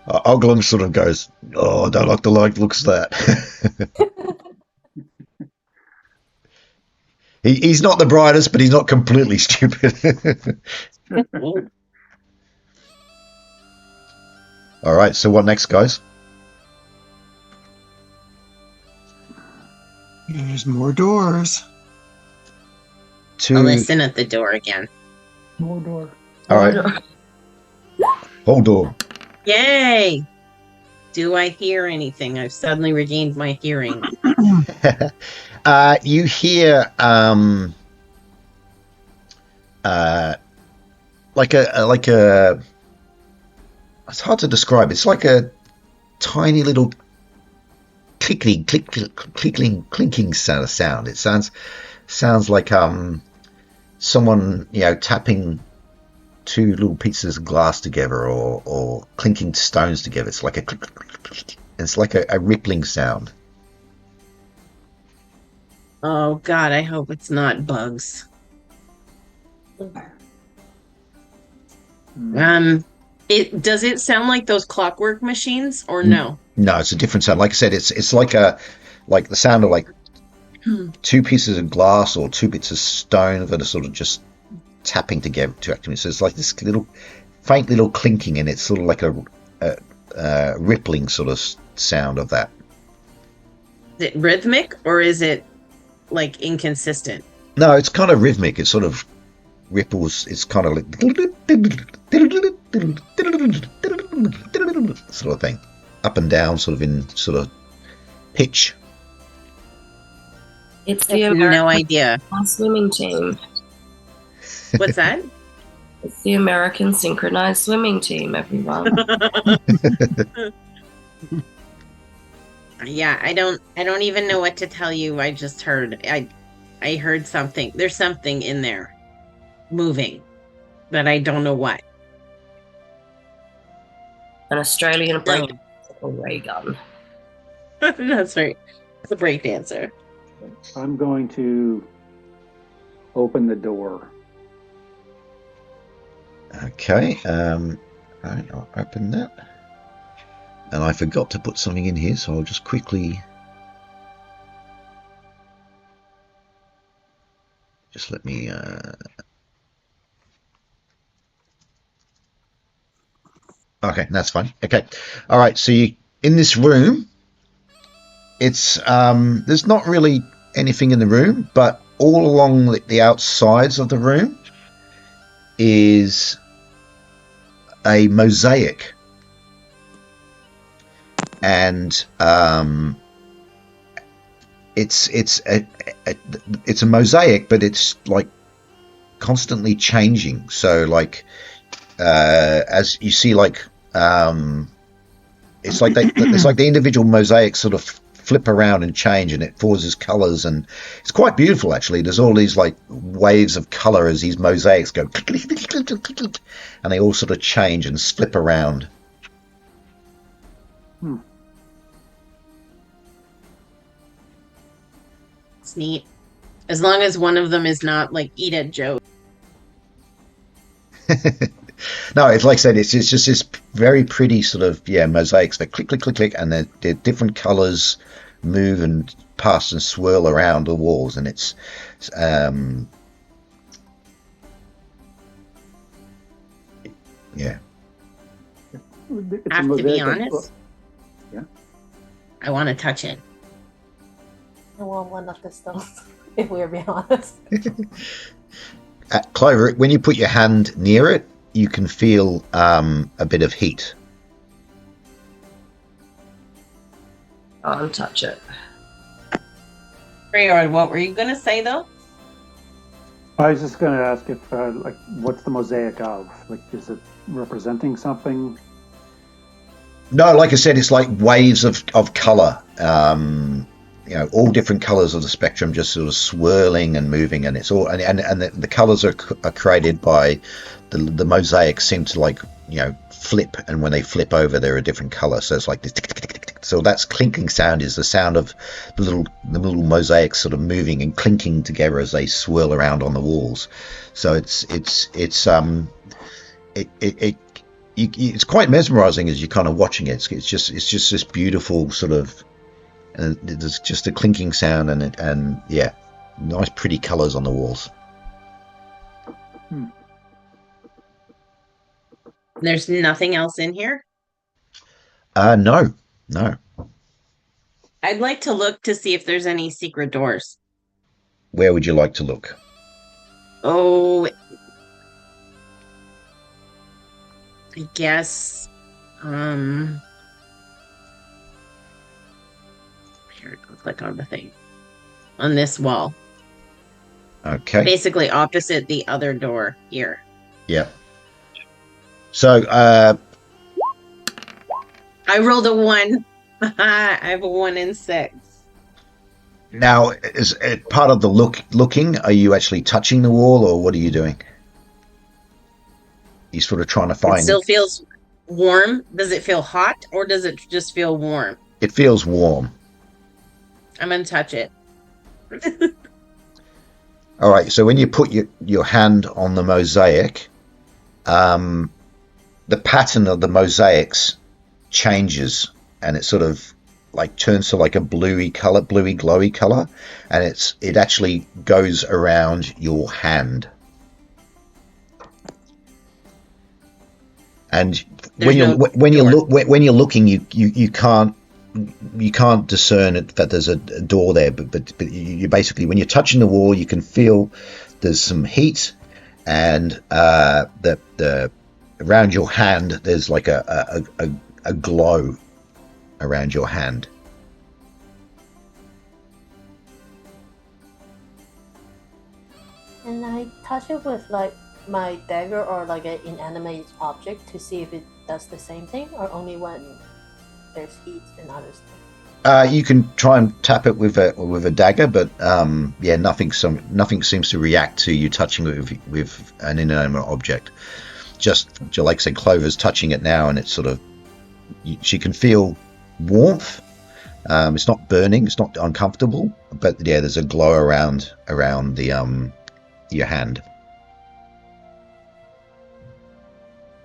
Oglum sort of goes, "Oh, I don't like the looks of that." He's not the brightest, but he's not completely stupid. All right. So what next, guys? There's more doors. I'll listen at the door again. More door. All right. Hold door. Yay! Do I hear anything? I've suddenly regained my hearing. You hear like a it's hard to describe. It's like a tiny little clinking sound. It sounds like someone, tapping two little pieces of glass together, or clinking stones together. It's like a rippling sound. Oh God, I hope it's not bugs. Does it sound like those clockwork machines or no? No, it's a different sound. Like I said, it's like the sound of like two pieces of glass or two bits of stone that are sort of just tapping together to activate. So it's like this faint little clinking, and it's sort of like a rippling sort of sound of that. Is it rhythmic or is it like inconsistent? No, it's kind of rhythmic. It sort of ripples. It's kind of like sort of thing, up and down, sort of in sort of pitch. It's I the have American no idea. swimming team. What's that? It's the American synchronized swimming team, everyone. Yeah, I don't even know what to tell you. I just heard I heard something. There's something in there moving, but I don't know what. An Australian break ray gun. That's right. It's a break dancer. I'm going to open the door. Okay. Right, I'll open that. And I forgot to put something in here, so I'll just quickly Just let me. Okay, that's fine. Okay, all right. So you in this room. It's there's not really anything in the room, but all along the outsides of the room is a mosaic, and it's a mosaic, but it's like constantly changing. So like as you see, like it's like it's like the individual mosaics sort of flip around and change, and it forces colors, and it's quite beautiful actually. There's all these like waves of color as these mosaics go click, click, click, click, click, click, click, and they all sort of change and flip around. It's neat. As long as one of them is not like eat at Joe. No, it's like I said, it's just this very pretty sort of mosaics that click, click, click, click, and they're different colors move and pass and swirl around the walls, and it's yeah. It's I a have to be mosaic honest. Yeah. I want to touch it. I want one of the stones, if we're being honest. Clover, when you put your hand near it, you can feel a bit of heat. Can't touch it. Freyard, what were you going to say though? I was just going to ask if, like, what's the mosaic of? Like, is it representing something? No, like I said, it's like waves of color. All different colors of the spectrum, just sort of swirling and moving, and it's all and the colors are created by the mosaics seem to like flip, and when they flip over, they're a different color. So it's like this tick, tick, tick, tick, tick. So that's clinking sound is the sound of the little mosaics sort of moving and clinking together as they swirl around on the walls. So it's quite mesmerizing as you're kind of watching it. It's just this beautiful sort of. And there's just a clinking sound, and nice pretty colors on the walls. There's nothing else in here? No. I'd like to look to see if there's any secret doors. Where would you like to look? Oh, I guess, here, go click on the thing. On this wall. Okay. Basically opposite the other door here. Yeah. So, I rolled a 1. I have a 1 and 6. now, is it part of the looking? Are you actually touching the wall, or what are you doing? You're sort of trying to find. It still feels warm. Does it feel hot, or does it just feel warm? It feels warm. I'm gonna touch it. All right. So when you put your hand on the mosaic, the pattern of the mosaics changes, and it sort of like turns to like a bluey glowy color, and it actually goes around your hand. And when you're looking, you can't discern that there's a door there, but you basically, when you're touching the wall, you can feel there's some heat, and the around your hand there's like a glow around your hand. And I touch it with like my dagger or like an inanimate object to see if it does the same thing, or only when there's heat and other stuff. You can try and tap it with a dagger, but nothing seems to react to you touching it with an inanimate object. Just like I said, Clover's touching it now, and it's sort of she can feel warmth. It's not burning, it's not uncomfortable, but there's a glow around the your hand.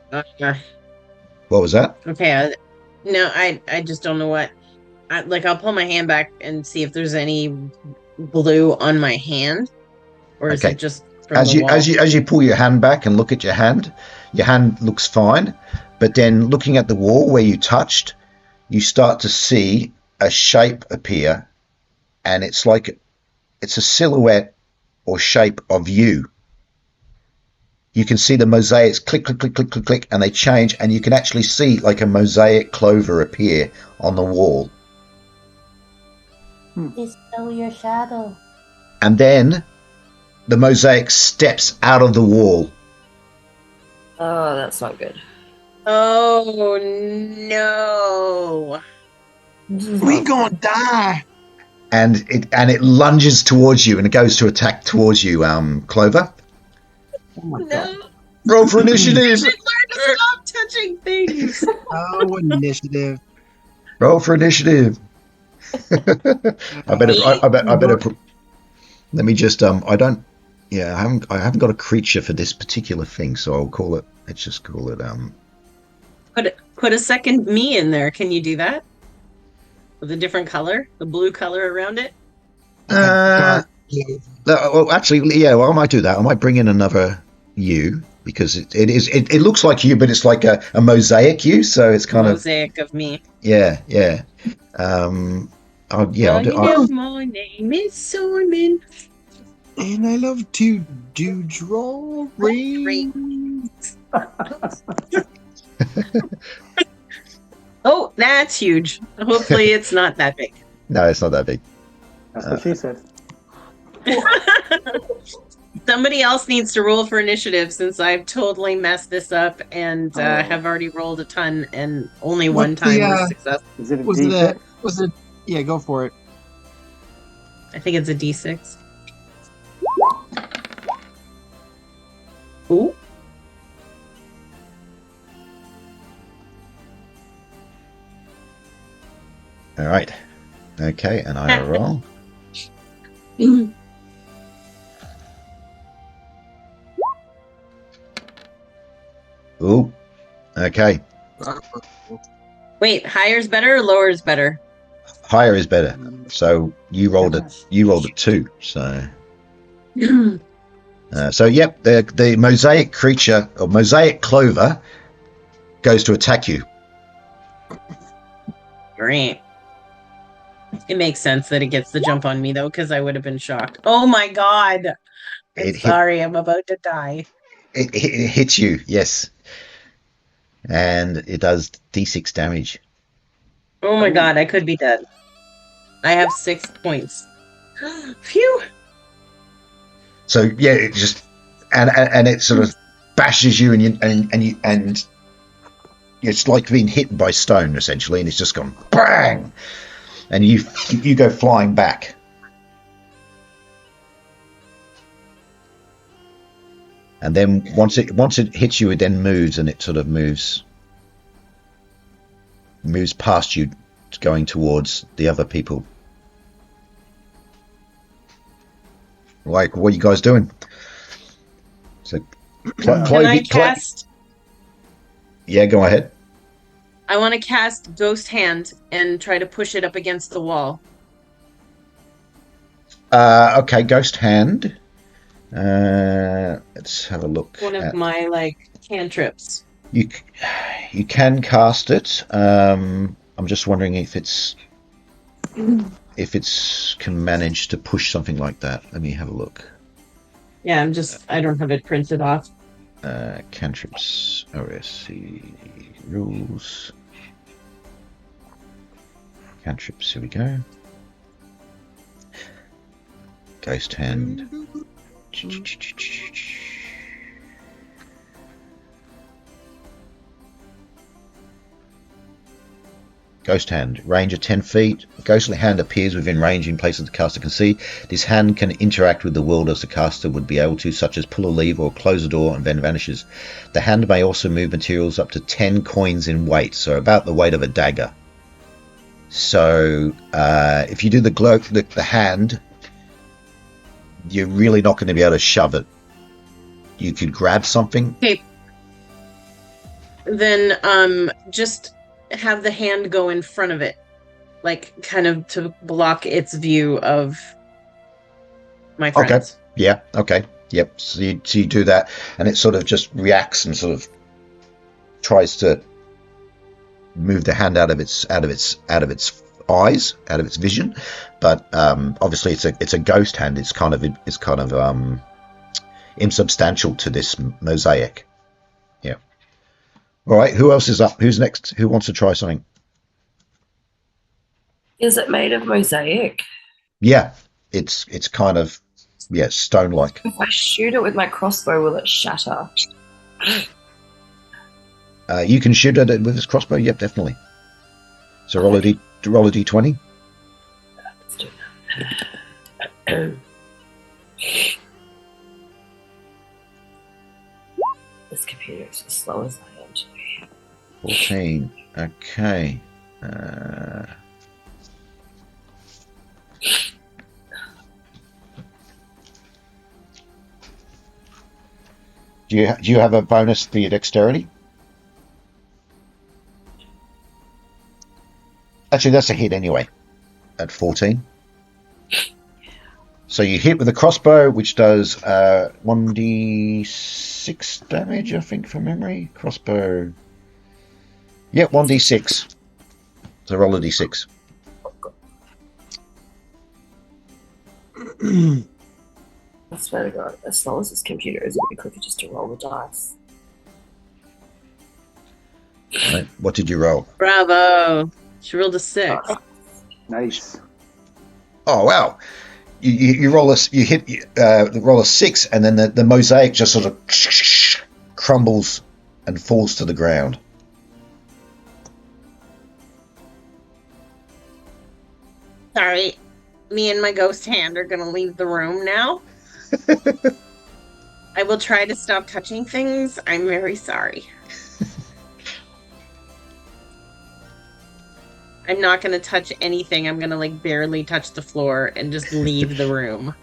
What was that? Okay. No, I just don't know what. I'll pull my hand back and see if there's any blue on my hand. Or is Okay. it just from As the you wall? as you pull your hand back and look at your hand looks fine. But then looking at the wall where you touched, you start to see a shape appear, and it's a silhouette or shape of you. You can see the mosaics click, click, click, click, click, click, and they change, and you can actually see like a mosaic clover appear on the wall. Dispel your shadow. And then the mosaic steps out of the wall. Oh, that's not good. Oh no. We gonna die. And it lunges towards you, and it goes to attack towards you, Clover. Oh my No. god. Roll for initiative. I should learn to stop touching things. Oh, initiative. Roll for initiative. I better put, let me just I don't, yeah, I haven't got a creature for this particular thing, so I'll call it, let's just call it Put a second me in there. Can you do that? With a different color? The blue color around it? well, actually, yeah, well, I might do that. I might bring in another you, because it looks like you, but it's like a mosaic you, so it's kind Mosaic of me. yeah. I'll do, My name is Simon. And I love to do drawings. Oh, that's huge. Hopefully it's not that big. no, it's not that big. That's what she said. Somebody else needs to roll for initiative, since I've totally messed this up and have already rolled a ton, and only one What's time the, was successful. Is it a Was D6? it? Yeah, go for it. I think it's a D6. Ooh. All right. Okay, and I roll. Ooh. Okay. Wait, higher is better or lower is better? Higher is better. So you rolled a 2. So yep, the mosaic creature or mosaic clover goes to attack you. Great. It makes sense that it gets the jump on me, though, because I would have been shocked. Oh my god! Sorry, I'm about to die. It hits you, yes, and it does D6 damage. Oh my god, I could be dead. I have 6 points. Phew! So yeah, it just and it sort of bashes you, and it's like being hit by stone essentially, and it's just gone bang, and you go flying back. And then once it hits you, it then moves, and it sort of moves past you, going towards the other people. Like, what are you guys doing? So, Can I cast? Yeah, go ahead. I want to cast Ghost Hand and try to push it up against the wall. Okay, Ghost Hand. Let's have a look. One of my cantrips. You can cast it. I'm just wondering if it's can manage to push something like that. Let me have a look. Yeah, I don't have it printed off. Cantrips, OSC rules. Cantrips, here we go. Ghost Hand. Ghost Hand. Range of 10 feet. A ghostly hand appears within range in places the caster can see. This hand can interact with the world as the caster would be able to, such as pull a lever or close a door, and then vanishes. The hand may also move materials up to 10 coins in weight, so about the weight of a dagger. So if you do the hand, you're really not going to be able to shove it. You could grab something. Okay. Then just have the hand go in front of it, like kind of to block its view of my friends. Yeah. Okay. Yep. So you do that, and it sort of just reacts and sort of tries to move the hand out of its eyes, out of its vision, but obviously it's a ghost hand. It's kind of insubstantial to this mosaic. Yeah. All right. Who else is up? Who's next? Who wants to try something? Is it made of mosaic? Yeah. It's kind of stone-like. If I shoot it with my crossbow, will it shatter? You can shoot at it with this crossbow. Yep, definitely. So roll a d20. Let's do that. This computer is as slow as I am today. 14. Okay. Do you have a bonus for your dexterity? Actually, that's a hit anyway. At 14. So you hit with a crossbow, which does 1d6 damage, I think, from memory. Crossbow. Yep, 1d6. So roll a d6. I swear to God, as slow as this computer is, it would be quicker just to roll the dice. All right. What did you roll? Bravo. She rolled a 6. Nice. Oh wow! You roll roll a 6, and then the mosaic just sort of crumbles and falls to the ground. Sorry. Me and my ghost hand are going to leave the room now. I will try to stop touching things. I'm very sorry. I'm not going to touch anything. I'm going to barely touch the floor and just leave the room.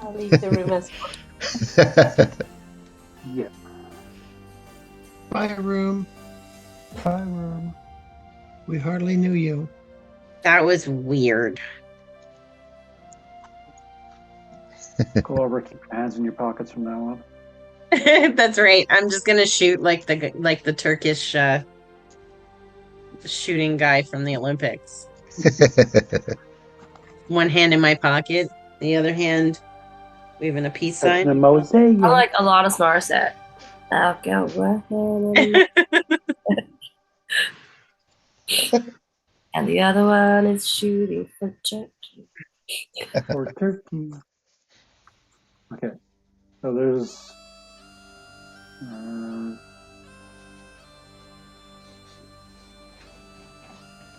I'll leave the room as well. Yeah. Bye, room. Bye, room. We hardly knew you. That was weird. Go over, keep your hands in your pockets from now on. That's right. I'm just gonna shoot like the Turkish shooting guy from the Olympics. One hand in my pocket, the other hand waving a peace The sign. mosaic. I like Alanis Morissette. I'll go ahead and the other one is shooting for turkey. Or turkey. Okay. So there's.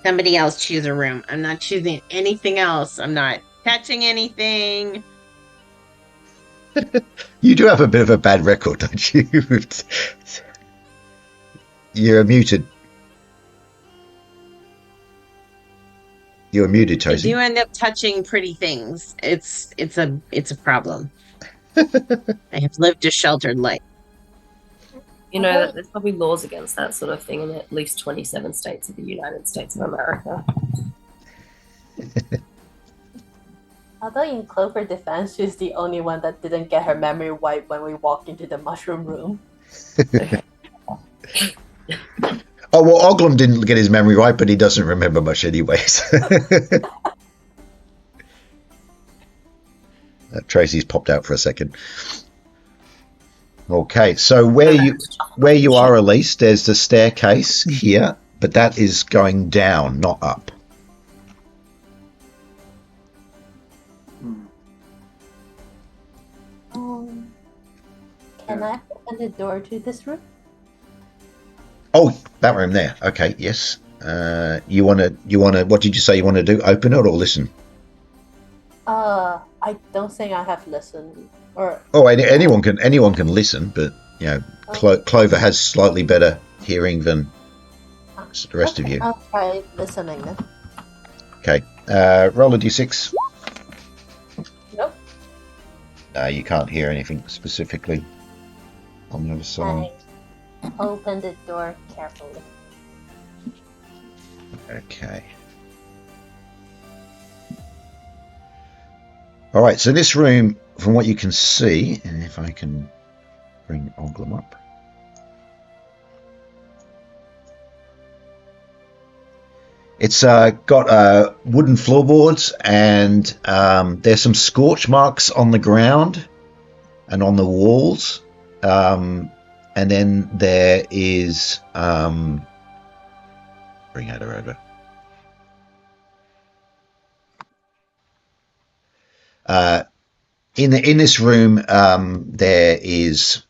Somebody else choose a room. I'm not choosing anything else. I'm not touching anything. You do have a bit of a bad record, don't you? You're muted. You're muted, If Tozy. you end up touching pretty things, it's a problem. I have lived a sheltered life. You know that there's probably laws against that sort of thing in at least 27 states of the United States of America. Although in Clover defense, she's the only one that didn't get her memory wiped when we walked into the mushroom room. Oh, well, Oglum didn't get his memory right, but he doesn't remember much anyways. Tracy's popped out for a second. Okay, so where you are, Elise, there's the staircase here, but that is going down, not up. Can I open the door to this room? Oh, that room there. Okay, yes. You wanna? What did you say you want to do? Open it or listen? I don't think I have listened. Or Anyone can listen, but you know, Clover has slightly better hearing than the rest of you. I'll try listening then. Okay, roll a d6. Nope. No, you can't hear anything specifically on the other side. I open the door carefully. Okay. All right, so this room, from what you can see, and if I can bring Oglum up. It's got wooden floorboards, and there's some scorch marks on the ground and on the walls. And then there is... bring Ada over. In this room, there is...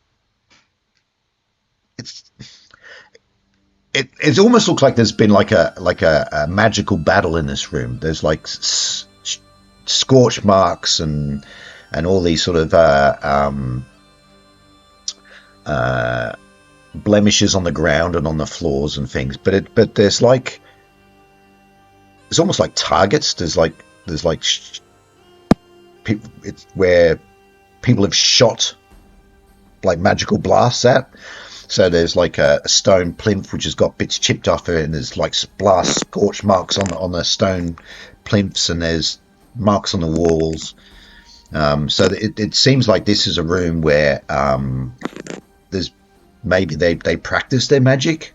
It almost looks like there's been like a magical battle in this room. There's like scorch marks and all these sort of blemishes on the ground and on the floors and things. But there's like it's almost like targets. There's it's where people have shot like magical blasts at. So there's like a stone plinth which has got bits chipped off it, and there's like blast scorch marks on the stone plinths, and there's marks on the walls. So it seems like this is a room where there's maybe they practice their magic.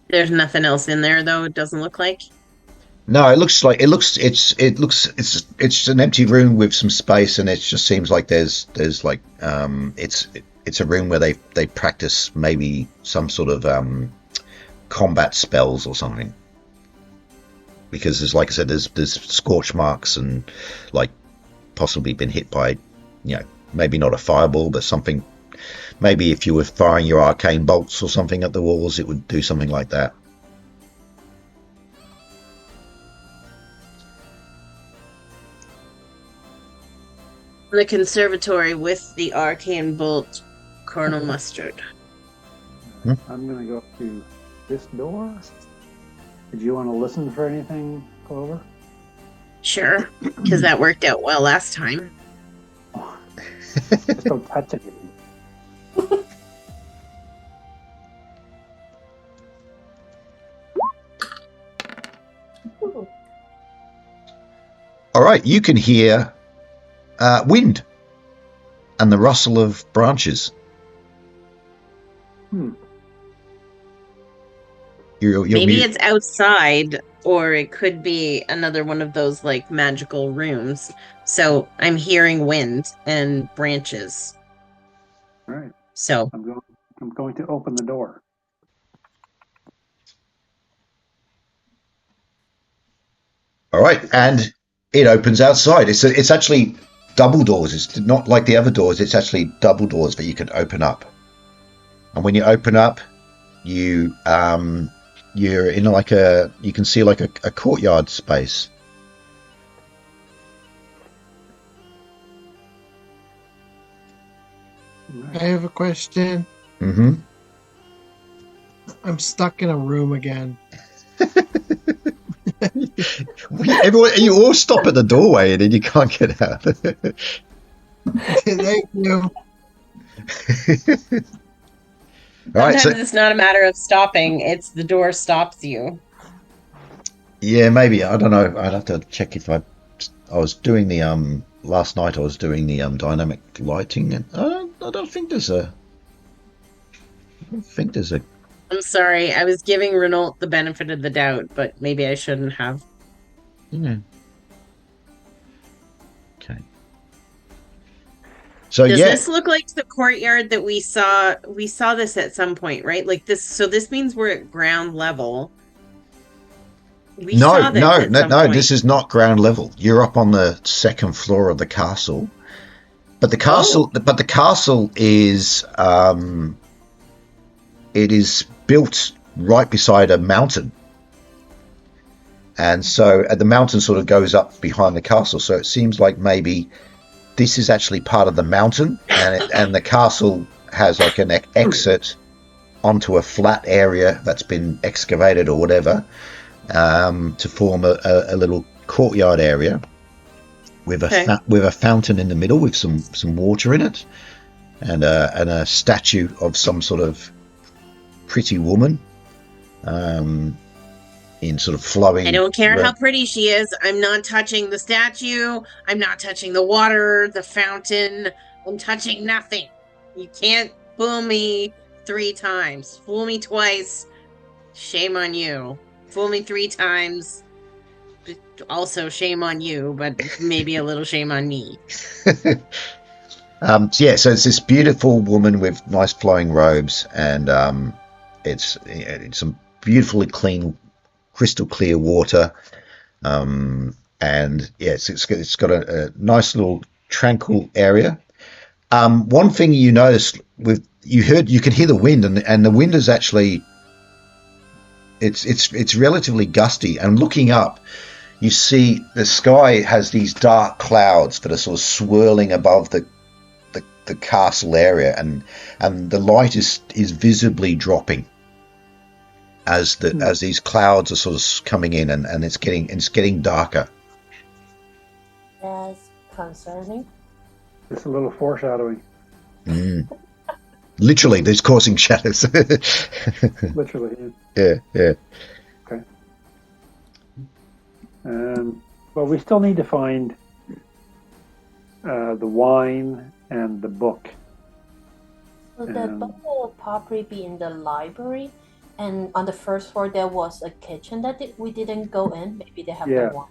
There's nothing else in there, though. It doesn't look like. No, it's an empty room with some space, and it just seems like there's like it's a room where they practice maybe some sort of combat spells or something. Because there's, like I said, there's scorch marks and like possibly been hit by, maybe not a fireball, but something. Maybe if you were firing your arcane bolts or something at the walls, it would do something like that. The conservatory with the arcane bolt, Colonel Mustard. I'm going to go to this door. Did you want to listen for anything, Clover? Sure, because that worked out well last time. Just don't touch it. All right, you can hear wind and the rustle of branches. Maybe it's outside, or it could be another one of those like magical rooms. So I'm hearing wind and branches. All right. So I'm going to open the door. All right, and it opens outside. It's actually double doors. It's not like the other doors. It's actually double doors that you can open up. And when you open up, you're in like you can see like a courtyard space. I have a question. Mm-hmm. I'm stuck in a room again. You all stop at the doorway and then you can't get out. Thank you. Sometimes it's not a matter of stopping, it's the door stops you. Yeah, maybe. I don't know. I'd have to check if I was doing the last night I was doing the dynamic lighting, and I don't think there's a I'm sorry, I was giving Renault the benefit of the doubt, but maybe I shouldn't have. Yeah. Okay. So Does yeah. this look like the courtyard that we saw? We saw this at some point, right? Like this. So this means we're at ground level. No. This is not ground level. You're up on the second floor of the castle, but the castle is it is built right beside a mountain, and so the mountain sort of goes up behind the castle. So it seems like maybe this is actually part of the mountain, and the castle has like an exit onto a flat area that's been excavated or whatever, to form a little courtyard area. with Okay. with a fountain in the middle with some water in it, and a statue of some sort of pretty woman, in sort of flowing. I don't care how pretty she is. I'm not touching the statue. I'm not touching the water, the fountain. I'm touching nothing. You can't fool me 3 times. Fool me twice. Shame on you. Fool me 3 times. Also, shame on you, but maybe a little shame on me. So it's this beautiful woman with nice flowing robes, and it's some beautifully clean, crystal clear water, and yes, it's got a nice little tranquil area. One thing you noticed you could hear the wind, and the wind is actually it's relatively gusty. And looking up, you see the sky has these dark clouds that are sort of swirling above the castle area, and the light is visibly dropping as these clouds are sort of coming in, and it's getting darker. That's concerning. Just a little foreshadowing. Literally, there's causing shadows. Literally. Yeah. Okay. Well, we still need to find the wine and the book. So the book will probably be in the library, and on the first floor there was a kitchen that we didn't go in. Maybe they have the wine.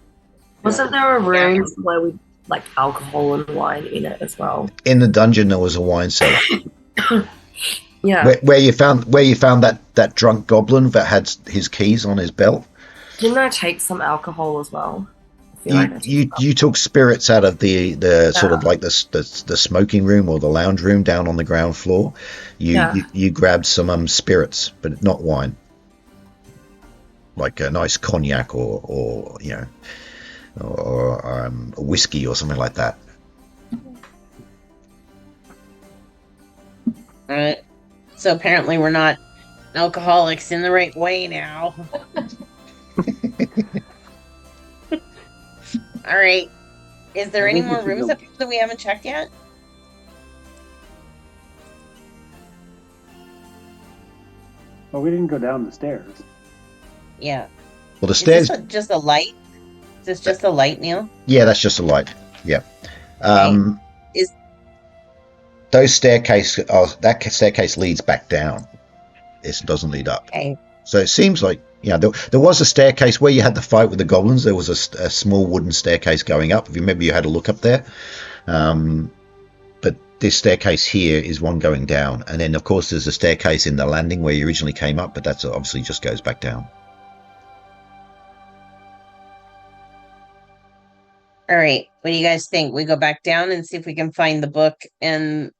Wasn't there a room where we like alcohol and wine in it as well? In the dungeon, there was a wine cellar. Yeah. Where you found that drunk goblin that had his keys on his belt. Didn't I take some alcohol as well? You took spirits out of the sort of like the smoking room or the lounge room down on the ground floor. You grabbed some spirits, but not wine, like a nice cognac or a whiskey or something like that. All right. So apparently we're not alcoholics in the right way now. All right. Is there any more rooms up here that we haven't checked yet? Well, we didn't go down the stairs. Yeah. Well, the stairs. Is this just a light? Is this just a light, Neil? Yeah, that's just a light. Yeah. Okay. Those staircase. That staircase leads back down. It doesn't lead up. Okay. So it seems like there was a staircase where you had the fight with the goblins. There was a small wooden staircase going up. If you remember, you had a look up there. But this staircase here is one going down, and then of course there's a staircase in the landing where you originally came up, but that's obviously just goes back down. All right. What do you guys think? We go back down and see if we can find the book and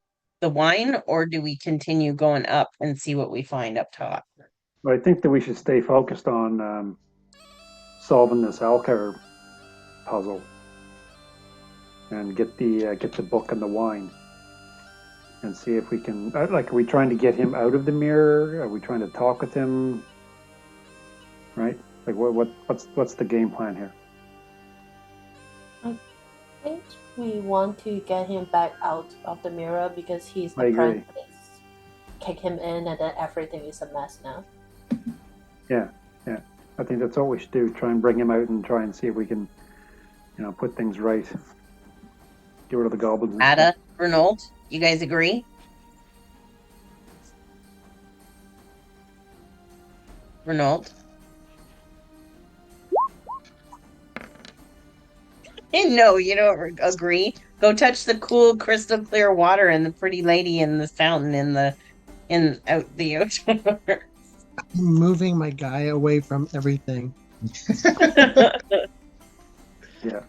the wine, or do we continue going up and see what we find up top? But I think that we should stay focused on solving this Alcar puzzle and get the book and the wine, and see if we can. Are we trying to get him out of the mirror? Are we trying to talk with him? Right? Like what's the game plan here? I think we want to get him back out of the mirror because he's the I agree. apprentice. Kick him in, and then everything is a mess now. Yeah. I think that's what we should do. Try and bring him out and try and see if we can, put things right. Get rid of the goblins. Ada, Renault, you guys agree? Renault? No, you don't agree. Go touch the cool, crystal clear water and the pretty lady in the fountain out the ocean. I'm moving my guy away from everything. Yeah.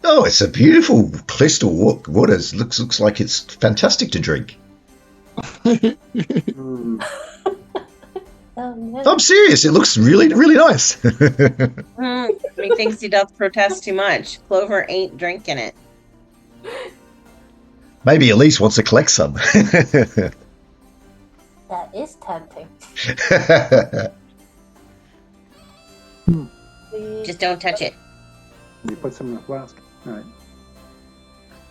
Oh, it's a beautiful crystal water. Looks like it's fantastic to drink. Mm. I'm serious. It looks really, really nice. Methinks he doth protest too much. Clover ain't drinking it. Maybe at least wants to collect some. That is tempting. Just don't touch it. You put some in the flask. All right.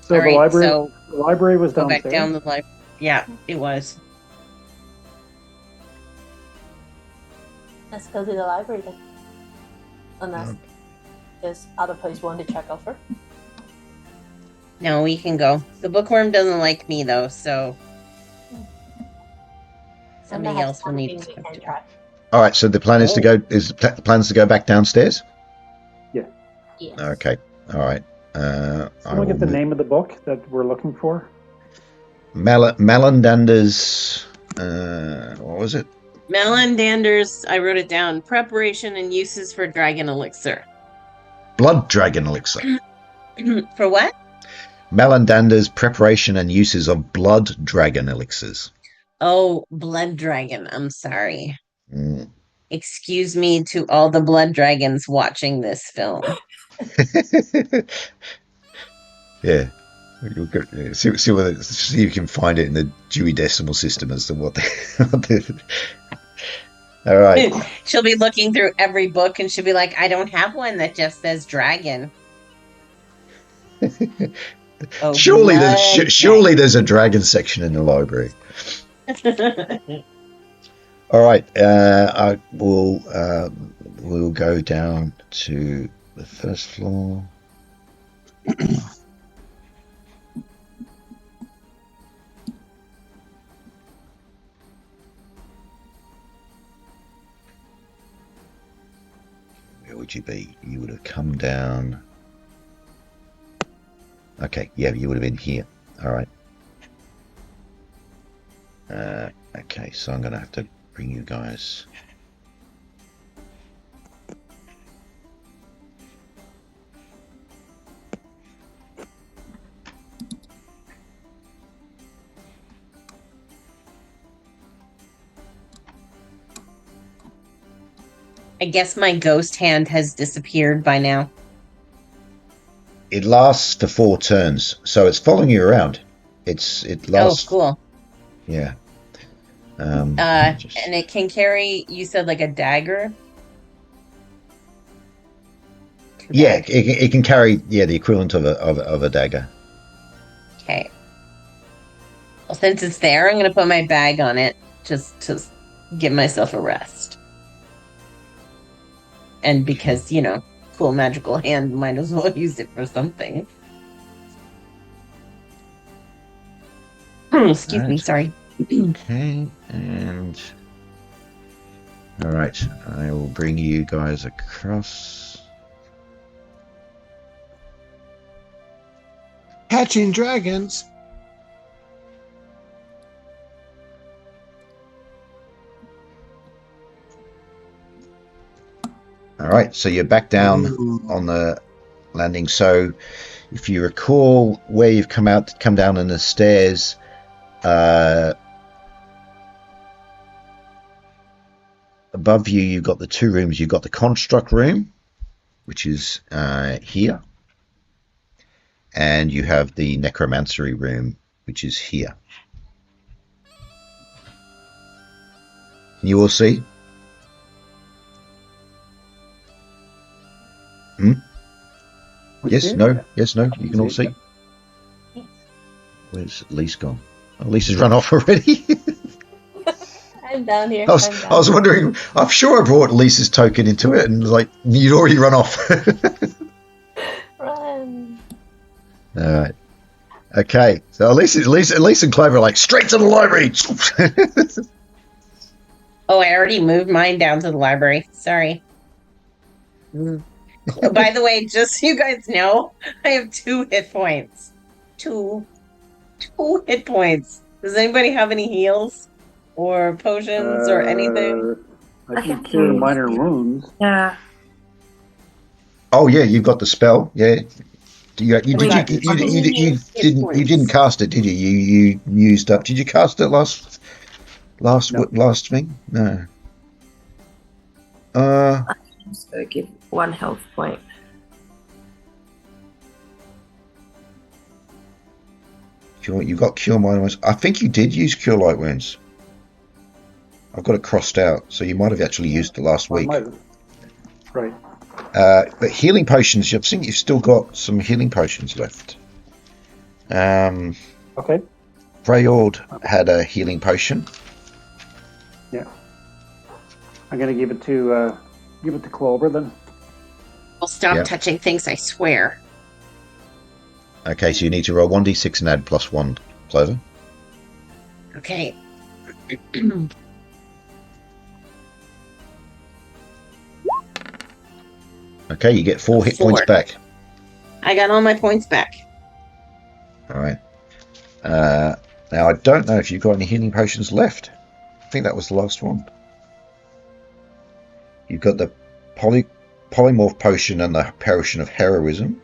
So All the right, library. so The library was go downstairs. back down the library. Yeah, it was. Let's go to the library then. Unless there's other place you want to check out for. No, we can go. The bookworm doesn't like me though, so somebody Emma has else will need something to we talk can to. try. All right. So the plan is to go. Is the plans to go back downstairs? Yeah. Yes. Okay. All right. I Someone will get the move. name of the book that we're looking for. Malandander's. What was it? Melandander's, I wrote it down. Preparation and uses for dragon elixir. Blood Dragon Elixir. For what? Malandander's preparation and uses of blood dragon elixirs. Oh, blood dragon. I'm sorry. Mm. Excuse me to all the blood dragons watching this film. Yeah. You'll go, yeah, see see if you can find it in the Dewey Decimal System as to what they. All right. She'll be looking through every book and she'll be like, I don't have one that just says dragon. Oh, Surely blood surely there's a dragon section in the library. dragon. All right. I will. We'll go down to the first floor. Where would you be? You would have come down. Okay, yeah, you would have been here. All right. Okay, so I'm going to have to bring you guys. I guess my ghost hand has disappeared by now. It lasts for 4 turns, so it's following you around. It lasts. Oh, cool. Yeah. And it can carry, you said, like a dagger? Yeah, it can carry the equivalent of a dagger. Okay. Well, since it's there, I'm going to put my bag on it just to give myself a rest. And because, cool magical hand, might as well use it for something. Excuse me, sorry. Okay, and all right, I will bring you guys across. Hatching dragons. All right, so you're back down on the landing. So, if you recall where you've come down in the stairs, above you, you've got the 2 rooms. You've got the construct room, which is here, and you have the necromancery room, which is here. Can you all see? Yes, no, yes, no. You can all see. Where's Lise gone? Oh, Lisa's run off already. I'm down here. I was wondering. I'm sure I brought Lisa's token into it, and like you'd already run off. Run. All right. Okay. So Lisa and Clover are like straight to the library. Oh, I already moved mine down to the library. Sorry. By the way, just so you guys know, I have 2 hit points. 2 hit points. Does anybody have any heals or potions or anything? I can cure minor wounds. Yeah. Oh yeah, you've got the spell. Yeah. You didn't cast it, did you? You used up. Did you cast it last thing? No. So give 1 health point. You got cure minor wounds. I think you did use cure light wounds. I've got it crossed out, so you might have actually used it last week. Right. But healing potions, I've seen you've still got some healing potions left. Okay. Freyord had a healing potion. Yeah. I'm gonna give it to Clover then. I'll stop Yeah. touching things, I swear. Okay, so you need to roll 1d6 and add +1, Clover. Okay. Okay, you get 4 hit points 4. back. I got all my points back. All right. Now, I don't know if you've got any healing potions left. I think that was the last one. You've got the polymorph potion and the potion of heroism.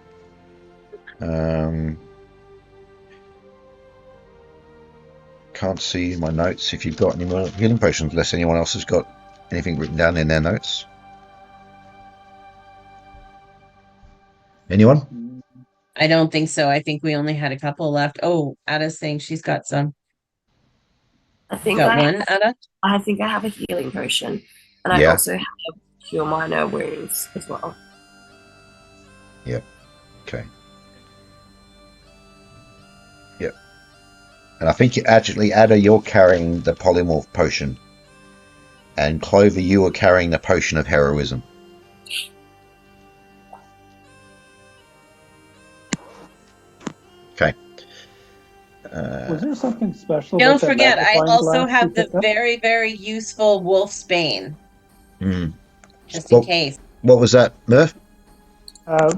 Can't see in my notes if you've got any more healing potions unless anyone else has got anything written down in their notes. Anyone? I don't think so. I think we only had a couple left. Oh, Ada's saying she's got some. I think Got I one, Ada? I think I have a healing potion, and I Yeah. also have cure minor wounds as well. Yep. Okay. Yep. And I think you actually, Ada, you're carrying the polymorph potion. And Clover, you are carrying the potion of heroism. Okay. Was there something special? Don't about that forget, I magnifying also glass have we the picked up? very, very useful Wolf's Bane, just Well, in case. what was that, Murph?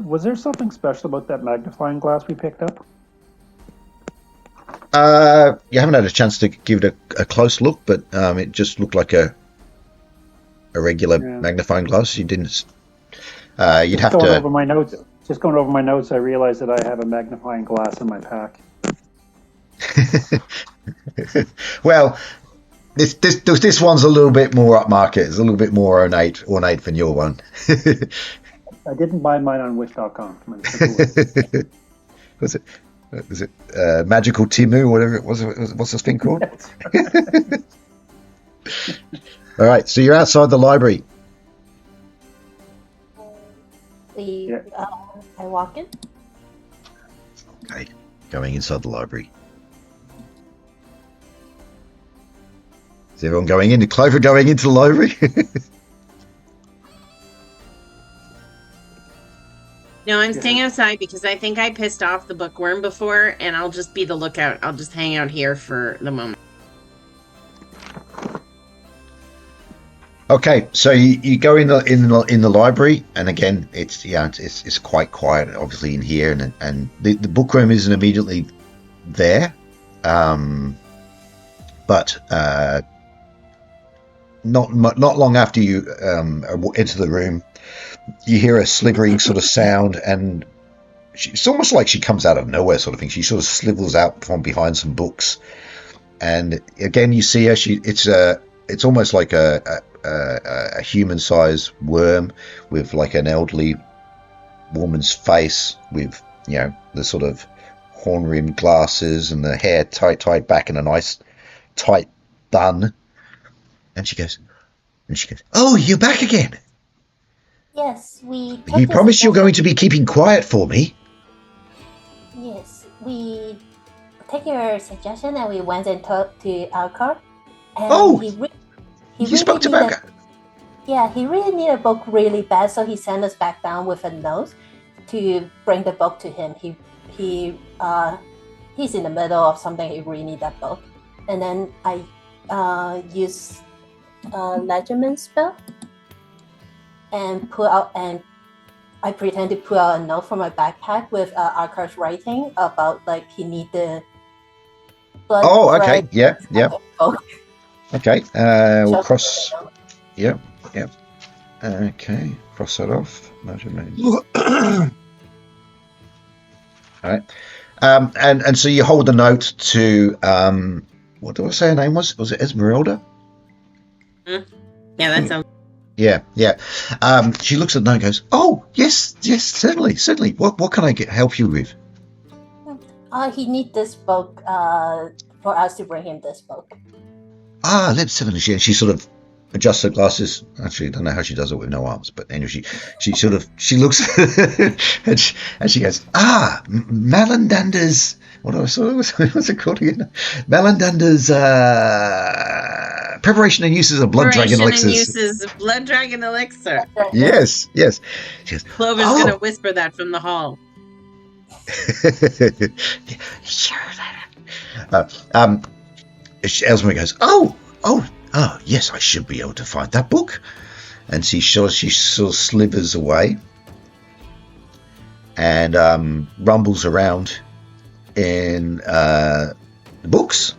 Was there something special about that magnifying glass we picked up? You haven't had a chance to give it a close look, but it just looked like a regular magnifying glass. You didn't. You'd have Going to. over my notes. Just going over my notes, I realized that I have a magnifying glass in my pack. Well, this one's a little bit more upmarket. It's a little bit more ornate than your one. I didn't buy mine on Wish.com. Was it Magical Timu, whatever it was? What's this thing called? All right, so you're outside the library. I walk in. Okay, going inside the library. Is everyone going into Clover going into the library? No, I'm staying outside because I think I pissed off the bookworm before, and I'll just be the lookout. I'll just hang out here for the moment. Okay, so you go in the library, and again, it's quite quiet, obviously, in here, and the bookworm isn't immediately there, but not long after you enter the room, you hear a slithering sort of sound, and it's almost like she comes out of nowhere, sort of thing. She sort of slithers out from behind some books, and again, you see her. It's almost like a human-sized worm with like an elderly woman's face, with the sort of horn-rimmed glasses and the hair tied back in a nice tight bun. And she goes, "Oh, you're back again. Yes, we. You promised you're going to be keeping quiet for me." Yes, we take your suggestion and we went and talked to Alcar. And you spoke to Alcar. Yeah, he really needed a book really bad, so he sent us back down with a note to bring the book to him. He's in the middle of something. He really need that book, and then I use Legerdman spell and I pretend to pull out a note from my backpack with Alcar's writing about like he need the blood. Oh, okay, yeah. Book. Okay, we'll cross. Yep. Okay, cross that off. All right. And so you hold the note to what do I say her name was? Was it Esmeralda? Yeah, that sounds. Yeah. She looks at the note and goes, "Oh, yes, certainly. What can I help you with?" He need this book for us to bring him this book. Let's have a look. She sort of adjusts her glasses. Actually, I don't know how she does it with no arms, but anyway, she looks and she goes, Malandander's. What's it called again? Malandander's preparation and uses of blood dragon Preparation and elixirs. uses of blood dragon elixir. Yes. She goes, Clover's gonna whisper that from the hall. Elsewhere goes, yes, I should be able to find that book. And she sort of slithers away and rumbles around in the books.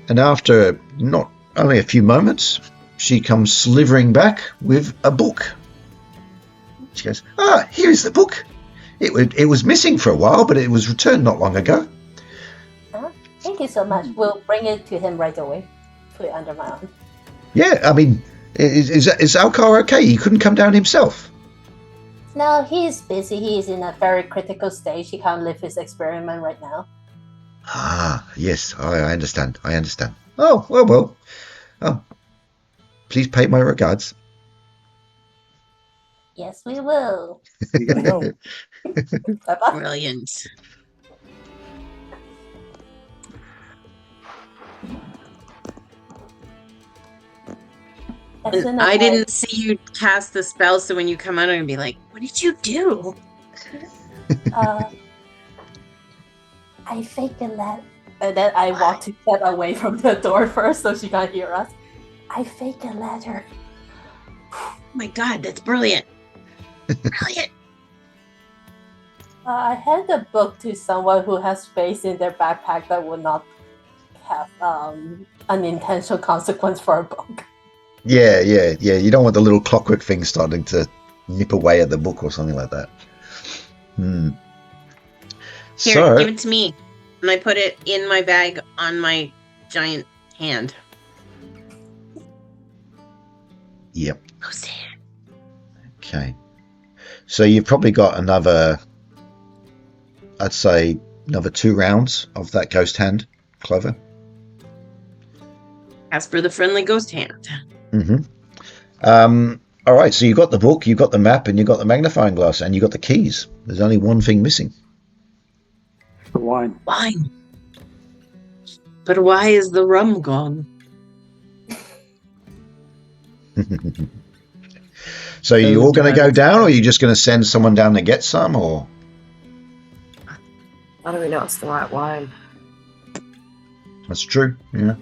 And after not only a few moments, she comes slithering back with a book. She goes, here's the book. It was missing for a while, but it was returned not long ago. Thank you so much. We'll bring it to him right away. Put it under my arm. Yeah, I mean, is Alcar okay? He couldn't come down himself. No, he's busy. He's in a very critical stage. He can't live his experiment right now. Yes, I understand. Oh, well. Oh, please pay my regards. Yes, we will. Bye-bye. Brilliant. I didn't see you cast the spell, so when you come out, I'm gonna be like, "What did you do?" I faked a letter, and then I walked to step away from the door first, so she can't hear us. I faked a letter. Oh my God, that's brilliant! Brilliant. I hand the book to someone who has space in their backpack that would not have unintentional consequence for a book. Yeah. You don't want the little clockwork thing starting to nip away at the book or something like that. Here, give it to me. And I put it in my bag on my giant hand. Yep. Go say it. Okay. So you've probably got another 2 rounds of that ghost hand, Clover. As for the friendly ghost hand. All right, so you've got the book, you've got the map, and you've got the magnifying glass, and you've got the keys. There's only one thing missing. The wine. Wine. But why is the rum gone? So are you all going to go down, or are you just going to send someone down to get some, or? How do we know it's the right wine? That's true, yeah.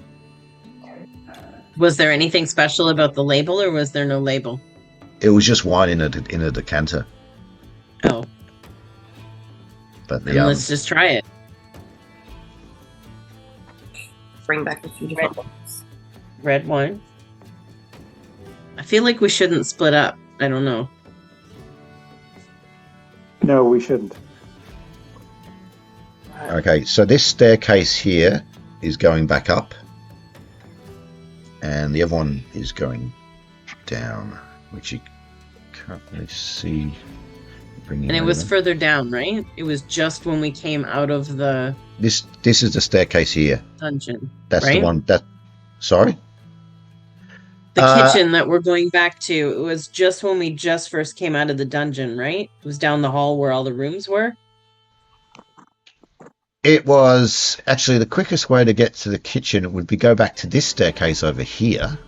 Was there anything special about the label, or was there no label? It was just wine in a decanter. Oh. But let's just try it. Bring back a few different ones. Red wine. I feel like we shouldn't split up. I don't know. No, we shouldn't. Okay, so this staircase here is going back up, and the other one is going down, which you can't really see. And it was further down, right? It was just when we came out of the This is the staircase here. dungeon. That's right? the one that. Sorry. The kitchen that we're going back to. It was just when we just first came out of the dungeon, right? It was down the hall where all the rooms were. It was actually the quickest way to get to the kitchen would be go back to this staircase over here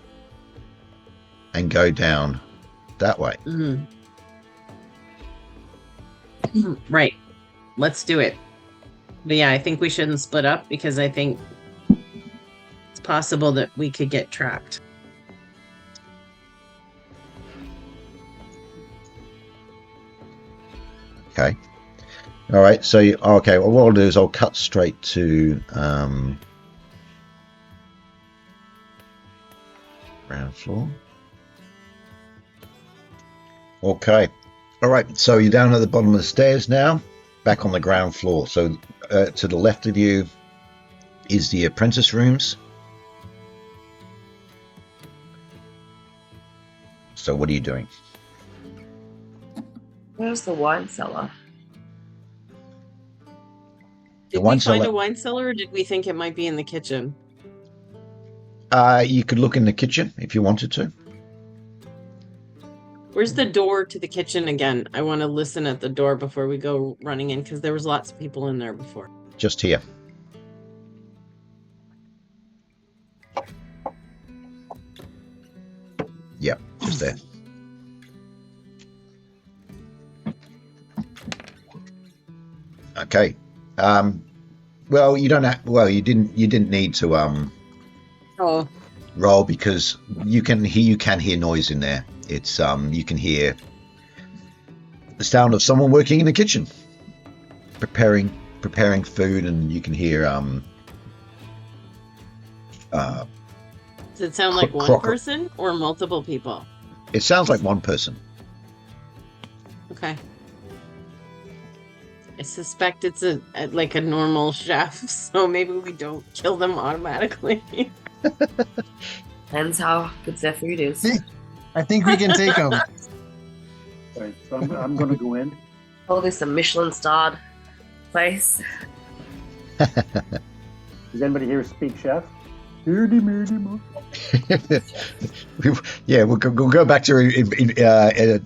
and go down that way. Right. Let's do it. But yeah, I think we shouldn't split up because I think it's possible that we could get trapped. Okay. All right. So, okay. Well, what I'll do is I'll cut straight to ground floor. Okay. All right. So you're down at the bottom of the stairs now, back on the ground floor. So to the left of you is the apprentice rooms. So what are you doing? Where's the wine cellar? Did we find a wine cellar, or did we think it might be in the kitchen? You could look in the kitchen if you wanted to. Where's the door to the kitchen again? I want to listen at the door before we go running in because there was lots of people in there before. Just here. Yep, just there. Okay. Well, you don't have, well, you didn't need to Oh, roll because you can hear noise in there. It's you can hear the sound of someone working in the kitchen, preparing food, and you can hear does it sound like one Crocker. person or multiple people? it sounds like one person. Okay. I suspect it's like a normal chef, so maybe we don't kill them automatically. Depends how good their food is. I think we can take them. Right, so I'm going to go in. Oh, this is a Michelin-starred place. Does anybody here speak chef? Dirty, dirty, mo. Yeah, we'll go back to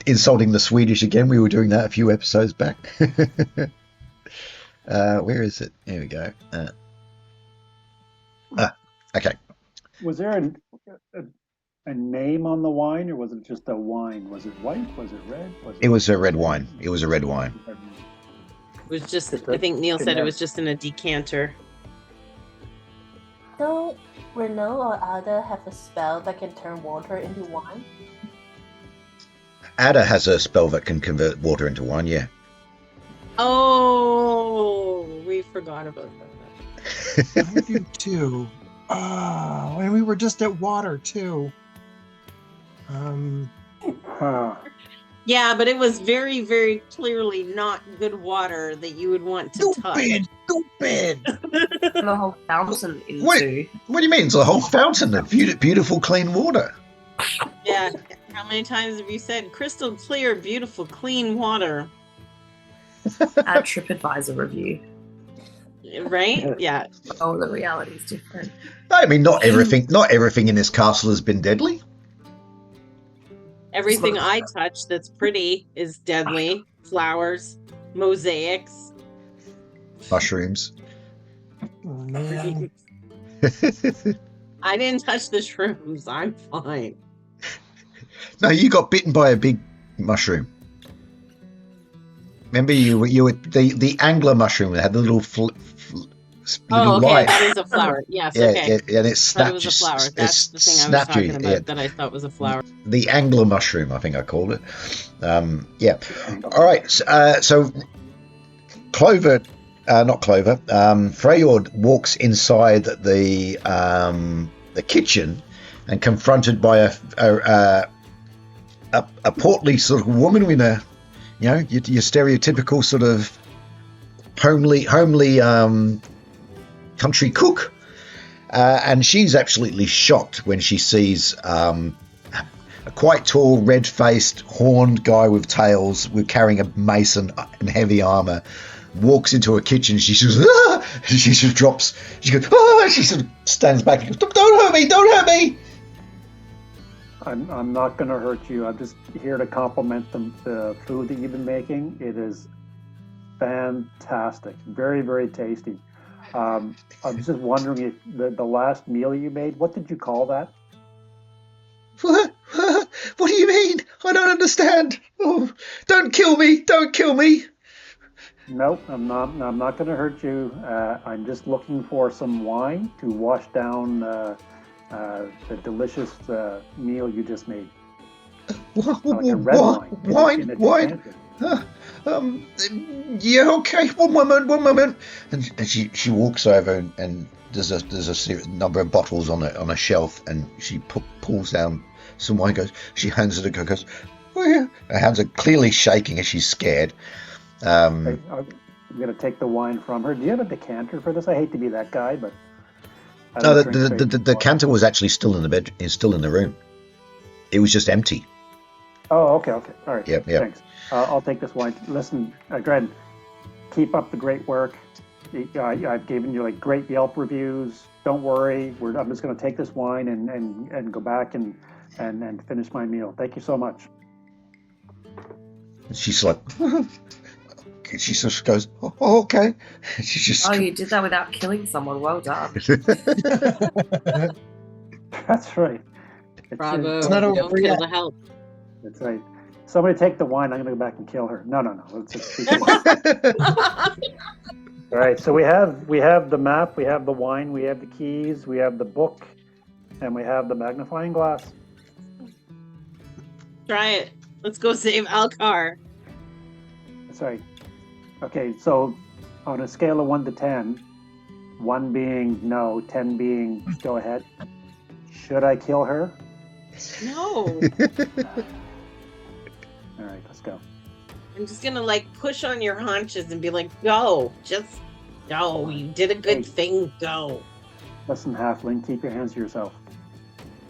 insulting the Swedish again. We were doing that a few episodes back. Where is it? Here we go. Okay. Was there a name on the wine, or was it just a wine? Was it white? Was it red? It was a red wine. It was a red wine. It was just, I think Neil said it was just in a decanter. Don't Renault or Ada have a spell that can turn water into wine? Ada has a spell that can convert water into wine, yeah. Oh, we forgot about that. I do too. Oh, and we were just at water too. Huh. Yeah, but it was very, very clearly not good water that you would want to touch. Stupid! And the whole fountain into. Wait. What do you mean? It's a whole fountain of beautiful, clean water. Yeah, how many times have you said crystal clear, beautiful, clean water? Add TripAdvisor review. Right? Yeah. Oh, the reality is different. I mean, not everything in this castle has been deadly. Everything I touch that's pretty is deadly. Flowers, mosaics. Mushrooms. Oh, man. I didn't touch the shrooms. I'm fine. No, you got bitten by a big mushroom. Remember, you were the angler mushroom that had the little Oh, okay, light. that is a flower. Yes, Yeah, okay. yeah, and it I thought snapped. it was a flower. It That's the thing I was snapped talking you. about Yeah. that I thought was a flower. The angler mushroom, I think I called it. Yeah. All right. So Clover, not Clover. Freyord walks inside the kitchen and confronted by a portly sort of woman with a, your stereotypical sort of homely country cook, and she's absolutely shocked when she sees a quite tall, red-faced, horned guy with tails, with carrying a mace and heavy armor, walks into a kitchen. She says, "Ah!" She just drops. She goes, "Ah!" She sort of stands back and goes, "Don't hurt me! Don't hurt me!" I'm not going to hurt you. I'm just here to compliment the food that you've been making. It is fantastic. Very, very tasty. I'm just wondering if the last meal you made, what did you call that? What do you mean? I don't understand. Oh, don't kill me! Don't kill me! Nope, I'm not going to hurt you. I'm just looking for some wine to wash down the delicious meal you just made. Like a red wine. Wine. Yeah, okay. One moment. And she walks over and there's a number of bottles on a shelf, and she pulls down some wine. She hands it to her. Goes, "Oh yeah." Her hands are clearly shaking as she's scared. I'm going to take the wine from her. Do you have a decanter for this? I hate to be that guy, but No, the decanter was actually still in the bed. Is still in the room. It was just empty. Oh, okay. All right. Yep. Thanks. I'll take this wine. Listen, Gren, keep up the great work. I've given you great Yelp reviews. Don't worry. I'm just going to take this wine and go back and finish my meal. Thank you so much. She's like, she just goes, oh, okay. She just. Oh, you did that without killing someone. Well done. That's right. Bravo. It's not over Don't kill yet. the help. That's right. Somebody take the wine. I'm going to go back and kill her. No. Let's just keep it. All right. So we have the map, we have the wine, we have the keys, we have the book, and we have the magnifying glass. Try it. Let's go save Alcar. That's right. Okay. So on a scale of 1 to 10, 1 being no, 10 being go ahead. Should I kill her? No. All right. Let's go. I'm just gonna like push on your haunches and be like, go. Just go. You did a good thing. Go. Listen, halfling, keep your hands to yourself.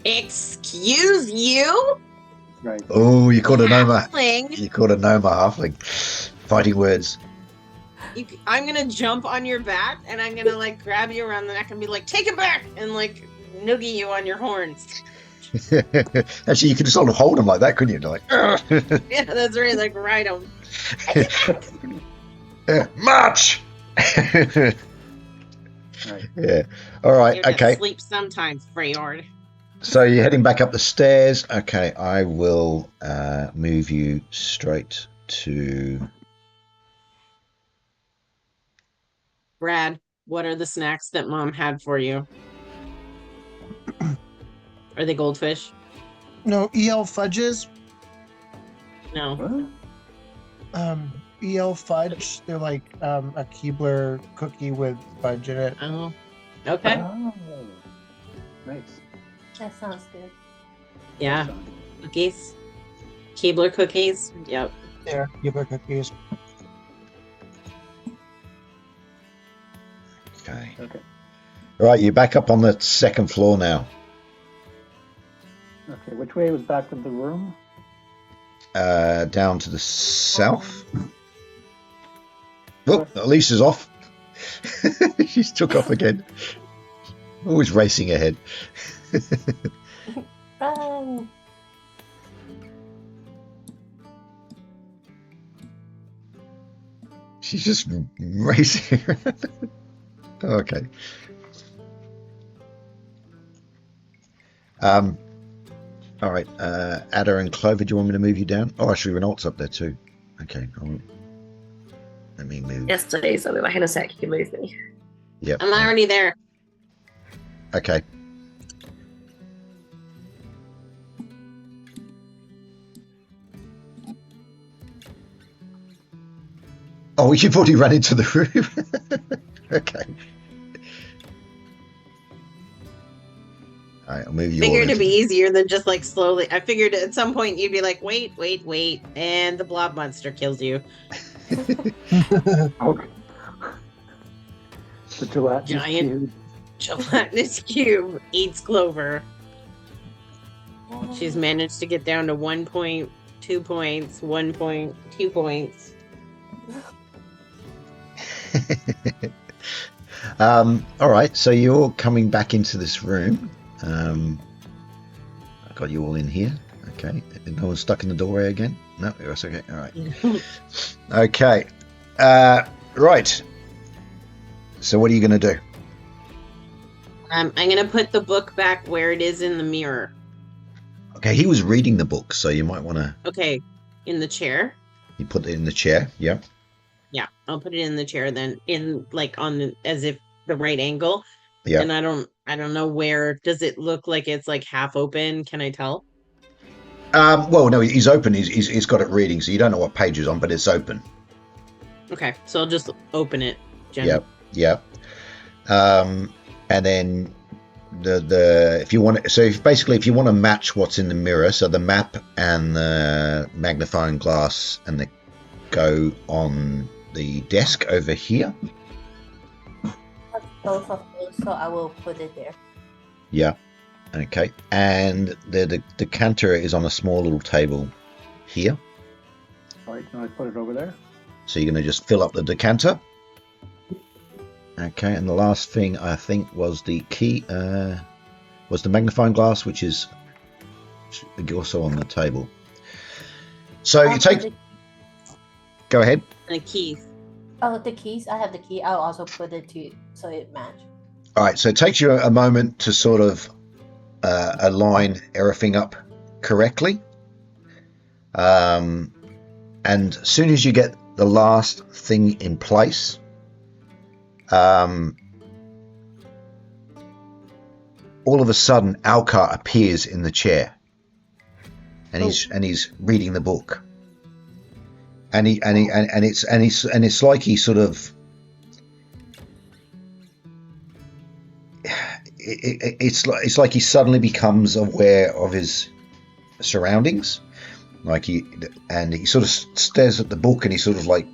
Excuse you? Right. Oh, you caught a Noma. Halfling. You caught a Noma halfling. Fighting words. I'm gonna jump on your back and I'm gonna like grab you around the neck and be like, take it back, and like noogie you on your horns. Actually, you could sort of hold them like that, couldn't you? Like, Yeah, that's right. Like ride them. march. Right. Yeah. All right. You have to Okay. sleep sometimes, Freyord. So you're heading back up the stairs. Okay, I will move you straight to. Brad, what are the snacks that Mom had for you? Are they goldfish? No, EL fudges. No. What? EL fudge. They're like a Keebler cookie with fudge in it. Oh. Okay. Oh, nice. That sounds good. Yeah. Cookies. Keebler cookies. Yep. There, Keebler cookies. Okay. Okay. All right, you're back up on the second floor now. Okay. Which way was back to the room? Down to the south. Oh, Alicia's off. She's took off again. Always racing ahead. Run. She's just racing. Okay. All right. Ada and Clover, do you want me to move you down? Oh, actually, Renault's up there too. Okay. Let me move. Yes, please. I'll be back in a sec. You can move me. Yep. I'm already there. Okay. Oh, you've already run into the room. Okay. All right, I'll move you. Figured all it'd be into- easier than just like slowly. I figured at some point you'd be like, wait, and the blob monster kills you. Okay. The gelatinous Giant. cube. Gelatinous cube eats Clover. She's managed to get down to 1.2 points, 1.2 points. All right, so you're coming back into this room. I got you all in here. Okay, no one's stuck in the doorway again. No, that's okay. All right. Okay. Right. So what are you going to do? I'm gonna put the book back where it is in the mirror. Okay, he was reading the book, so you might want to. Okay, in the chair. You put it in the chair. Yeah. Yeah, I'll put it in the chair then, in like on the, as if the right angle. Yeah. And I don't know where. Does it look like it's like half open? Can I tell? Well, no, he's open. He's got it reading, so you don't know what page is on, but it's open. Okay, so I'll just open it. Jen. Yep. Yep. And then the if you want, so if you want to match what's in the mirror, so the map and the magnifying glass and the go on the desk over here. That's both of those, so I will put it there. Yeah. Okay. And the decanter is on a small little table here. All right, now I put it over there. So you're going to just fill up the decanter. Okay, and the last thing I think was the key, was the magnifying glass, which is also on the table. So you take. Go ahead. The keys. Oh, the keys. I have the key. I'll also put it to so it match. All right, so it takes you a moment to sort of align everything up correctly. And as soon as you get the last thing in place, all of a sudden Alcar appears in the chair, and he's reading the book, and it's like he sort of it's like he suddenly becomes aware of his surroundings, like he sort of stares at the book, and he sort of like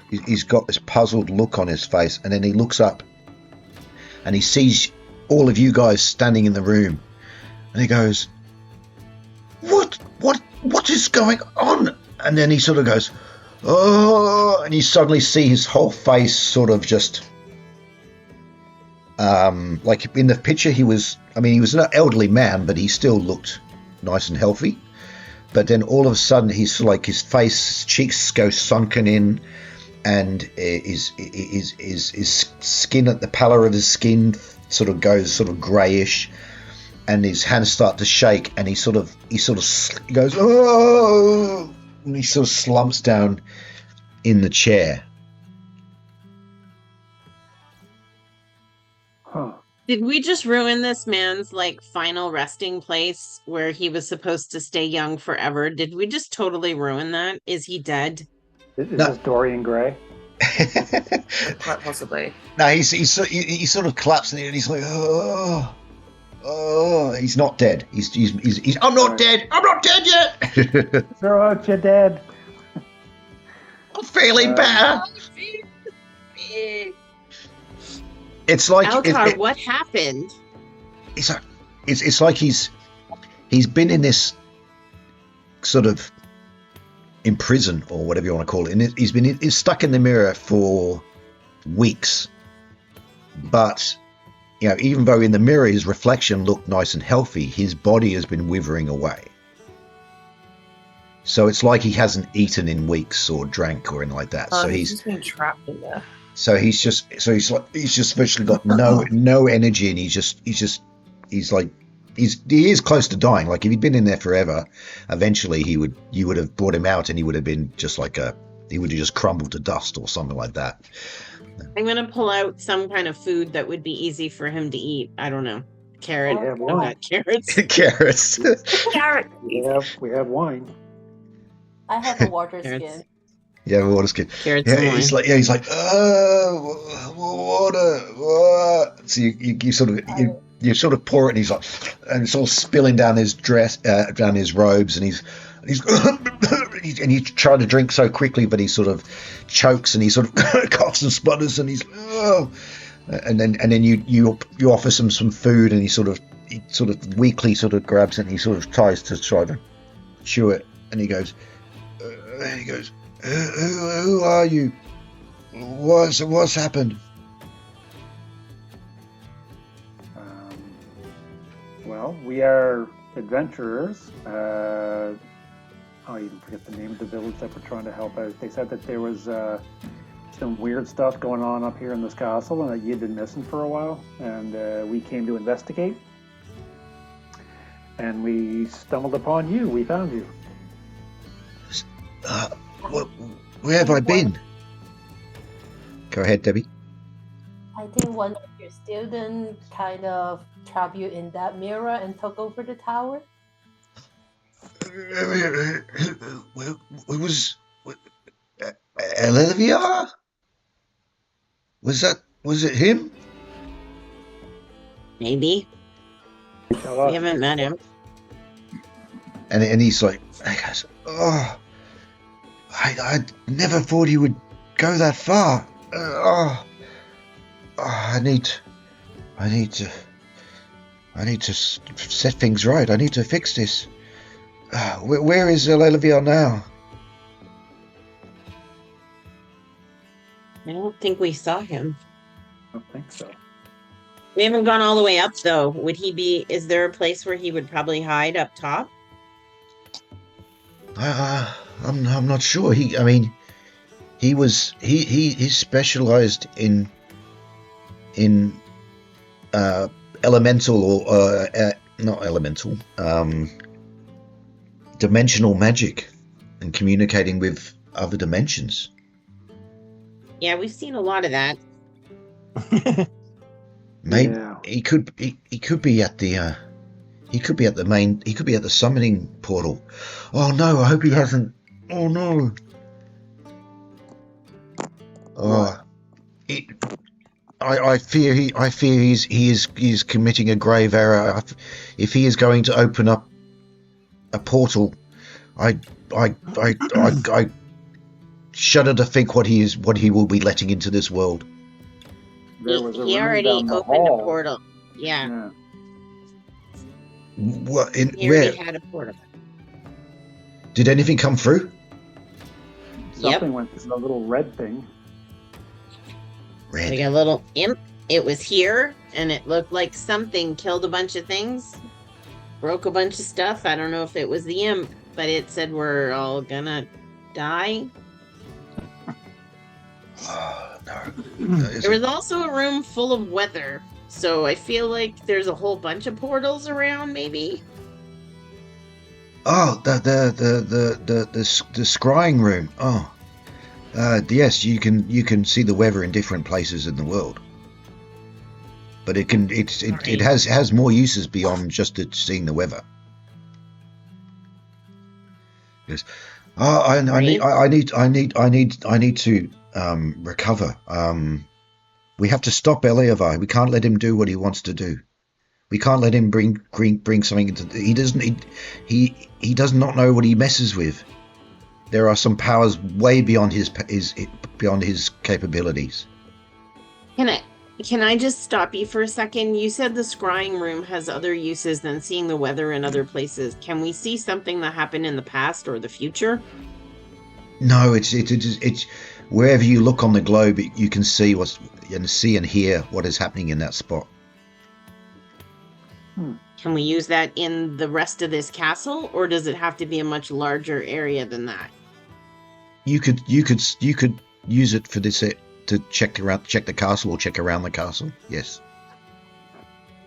he's got this puzzled look on his face, and then he looks up and he sees all of you guys standing in the room, and he goes, what is going on? And then he sort of goes, oh, and you suddenly see his whole face sort of just like in the picture he was an elderly man, but he still looked nice and healthy. But then all of a sudden he's like, his face, his cheeks go sunken in, and his skin, at the pallor of his skin sort of goes sort of grayish, and his hands start to shake, and he goes, oh, and he sort of slumps down in the chair. Huh. Did we just ruin this man's like final resting place where he was supposed to stay young forever? Did we just totally ruin that? Is he dead? Is this Dorian Gray? Quite possibly. No, he sort of collapsed and he's like, oh, he's not dead. He's I'm not dead. I'm not dead yet. Throw out your dead. I'm feeling better. It's like Alcar, what happened? It's like he's been in this sort of in prison, or whatever you want to call it, and he's stuck in the mirror for weeks. But you know, even though in the mirror his reflection looked nice and healthy, his body has been withering away. So it's like he hasn't eaten in weeks or drank or anything like that. So he's just been trapped in there. So he's just virtually got no energy, and he is close to dying. Like if he'd been in there forever, eventually you would have brought him out, and he would have been just like he would have just crumbled to dust or something like that. I'm gonna pull out some kind of food that would be easy for him to eat. I don't know, carrot. Yeah, I've got carrots. Carrots. Carrot. We have wine. I have a water Carrots. skin. Yeah, water's good. Carrots Yeah, and he's wine. like, water. So you sort of pour it, and he's like, and it's all spilling down his dress, down his robes, and he's and he's trying to drink so quickly, but he sort of chokes, and he sort of coughs and sputters, and he's and then you offer him some food, and he sort of weakly sort of grabs it, and he sort of tries to try to chew it, and he goes, who are you? What's happened? Well, we are adventurers. I even forget the name of the village that we're trying to help out. They said that there was some weird stuff going on up here in this castle, and that you'd been missing for a while, and we came to investigate. And we stumbled upon you. We found you. Where have I been? Go ahead, Debbie. I think one of your students kind of trapped you in that mirror and took over the tower. It was Olivia? Was it him? Maybe. We haven't met him. And he's like, he goes, oh, I never thought he would go that far. I need to set things right. I need to fix this. Where is Olivia now? I don't think we saw him. I don't think so. We haven't gone all the way up, though. Is there a place where he would probably hide up top? I'm not sure. he specialized in elemental or not elemental, dimensional magic and communicating with other dimensions. Yeah, we've seen a lot of that. Maybe Yeah. he could be at the summoning portal. Oh no, I hope he hasn't. Oh no. Oh, I fear he's committing a grave error. If he is going to open up a portal, I shudder to think what he will be letting into this world. There was a He room already down the opened hall. a portal. Yeah, Yeah. What in he where already had a portal. did anything come through? Something went through the little red thing. Red. Like a little imp. It was here, and it looked like something killed a bunch of things, broke a bunch of stuff. I don't know if it was the imp, but it said we're all gonna die. Oh no. There was also a room full of weather, so I feel like there's a whole bunch of portals around, maybe. Oh, the scrying room. Oh, yes, you can see the weather in different places in the world, but it has more uses beyond just seeing the weather. Yes. Oh, I need to recover. We have to stop Eliavar. We can't let him do what he wants to do. We can't let him bring something into. He does not know what he messes with. There are some powers way beyond his capabilities. Can I just stop you for a second? You said the scrying room has other uses than seeing the weather in other places. Can we see something that happened in the past or the future? No, it's wherever you look on the globe, you can see and hear what is happening in that spot. Can we use that in the rest of this castle, or does it have to be a much larger area than that? You could use it for this to check the castle or check around the castle. Yes.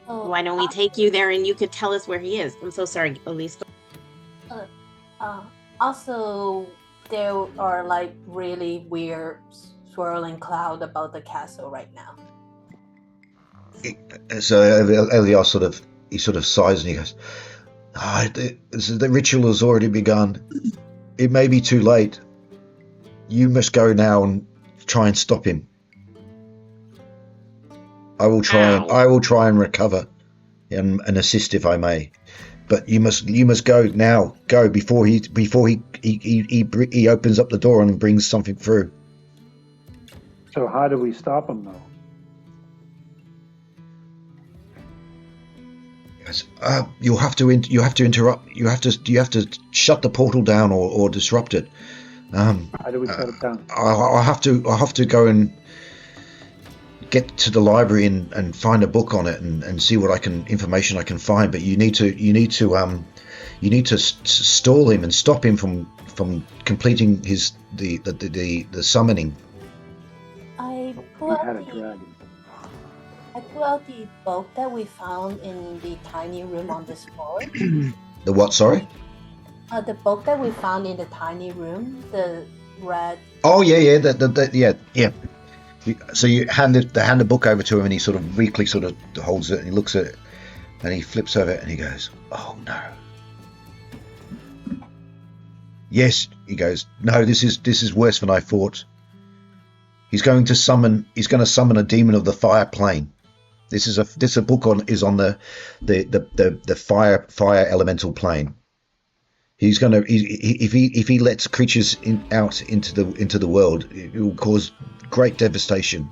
Why don't we take you there and you could tell us where he is? I'm so sorry, Elise. Also, there are like really weird swirling cloud about the castle right now. So Elias sort of sighs and he goes, the ritual has already begun. It may be too late. You must go now and try and stop him. I will try and recover and assist if I may. But you must go now. Go before he opens up the door and brings something through. So how do we stop him though? Yes. You have to interrupt. You have to shut the portal down or disrupt it. How do we shut it down? I'll have to go and get to the library and find a book on it and see what information I can find. But you need to stall him and stop him from completing the summoning. I He pull had a out dragon. the book that we found in the tiny room on this floor. The what? Sorry. The book that we found in the tiny room, the red. Oh yeah. Yeah. So you hand the book over to him, and he sort of weakly sort of holds it, and he looks at it, and he flips over it, and he goes, "Oh no." Yes, he goes, "No, this is worse than I thought. He's going to summon a demon of the fire plane. This book on the fire elemental plane. He's going to if he lets creatures out into the world, it will cause great devastation.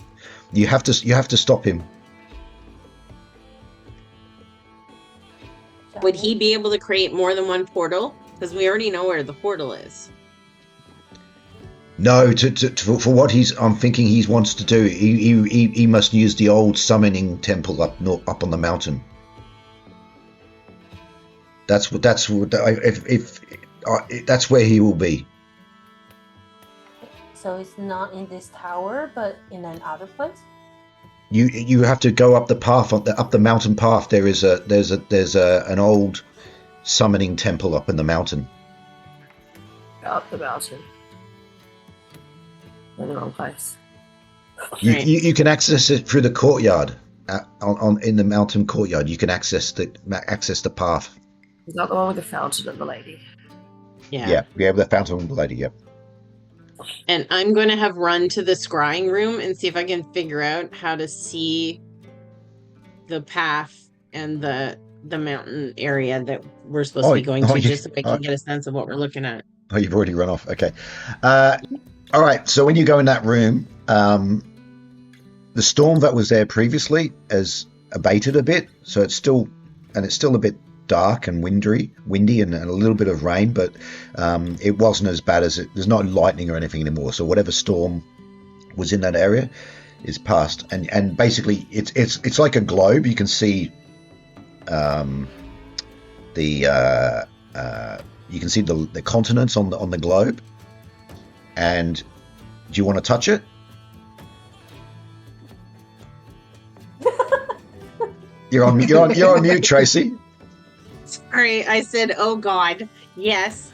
You have to stop him." Would he be able to create more than one portal? Because we already know where the portal is. No, for what I'm thinking he wants to do, he must use the old summoning temple up on the mountain. That's where he will be. So it's not in this tower, but in another place. You have to go up the path up the mountain path. There's an old summoning temple up in the mountain. Up the mountain. In the wrong place. You can access it through the courtyard. In the mountain courtyard, you can access the path. Is that the one with the fountain and the lady? Yeah, the fountain and the lady. Yep. And I'm going to have run to the scrying room and see if I can figure out how to see the path and the mountain area that we're supposed to be going to, just so I can get a sense of what we're looking at. Oh, you've already run off. Okay. All right. So when you go in that room, the storm that was there previously has abated a bit. So it's still a bit dark and windy and a little bit of rain, but it wasn't as bad as there's no lightning or anything anymore. So whatever storm was in that area is past, and basically it's like a globe. You can see you can see the continents on the globe. And do you want to touch it? You're on mute, Tracy. Sorry, I said, "Oh God, yes."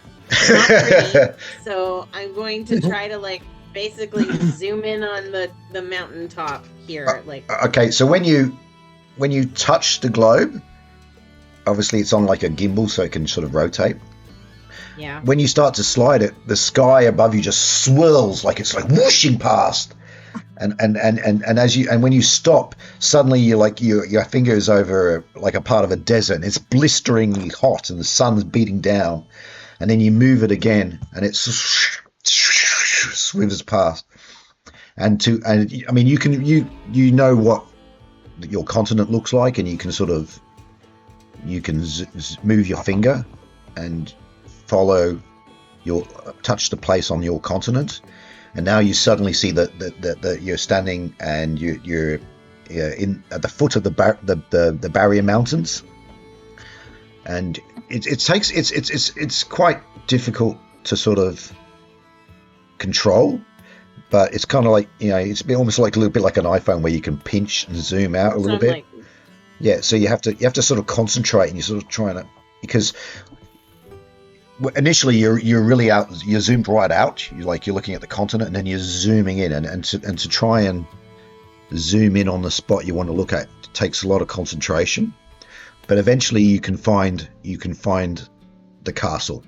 Not pretty. So I'm going to try to basically zoom in on the mountaintop here. Okay, so when you touch the globe, obviously it's on like a gimbal, so it can sort of rotate. Yeah. When you start to slide it, the sky above you just swirls like it's like whooshing past. And when you stop, suddenly you're like your finger is over like a part of a desert, and it's blisteringly hot, and the sun's beating down, and then you move it again, and it swivels past. And I mean, you know what your continent looks like, and you can move your finger and follow touch the place on your continent. And now you suddenly see that you're standing and you're at the foot of the barrier mountains, and it's quite difficult to sort of control, but it's kind of like it's almost like a little bit like an iPhone where you can pinch and zoom out a little bit. Yeah, so you have to sort of concentrate, and you're sort of trying to, because initially you're really out, you're zoomed right out, you're looking at the continent, and then you're zooming in, and to try and zoom in on the spot you want to look at takes a lot of concentration, but eventually you can find the castle.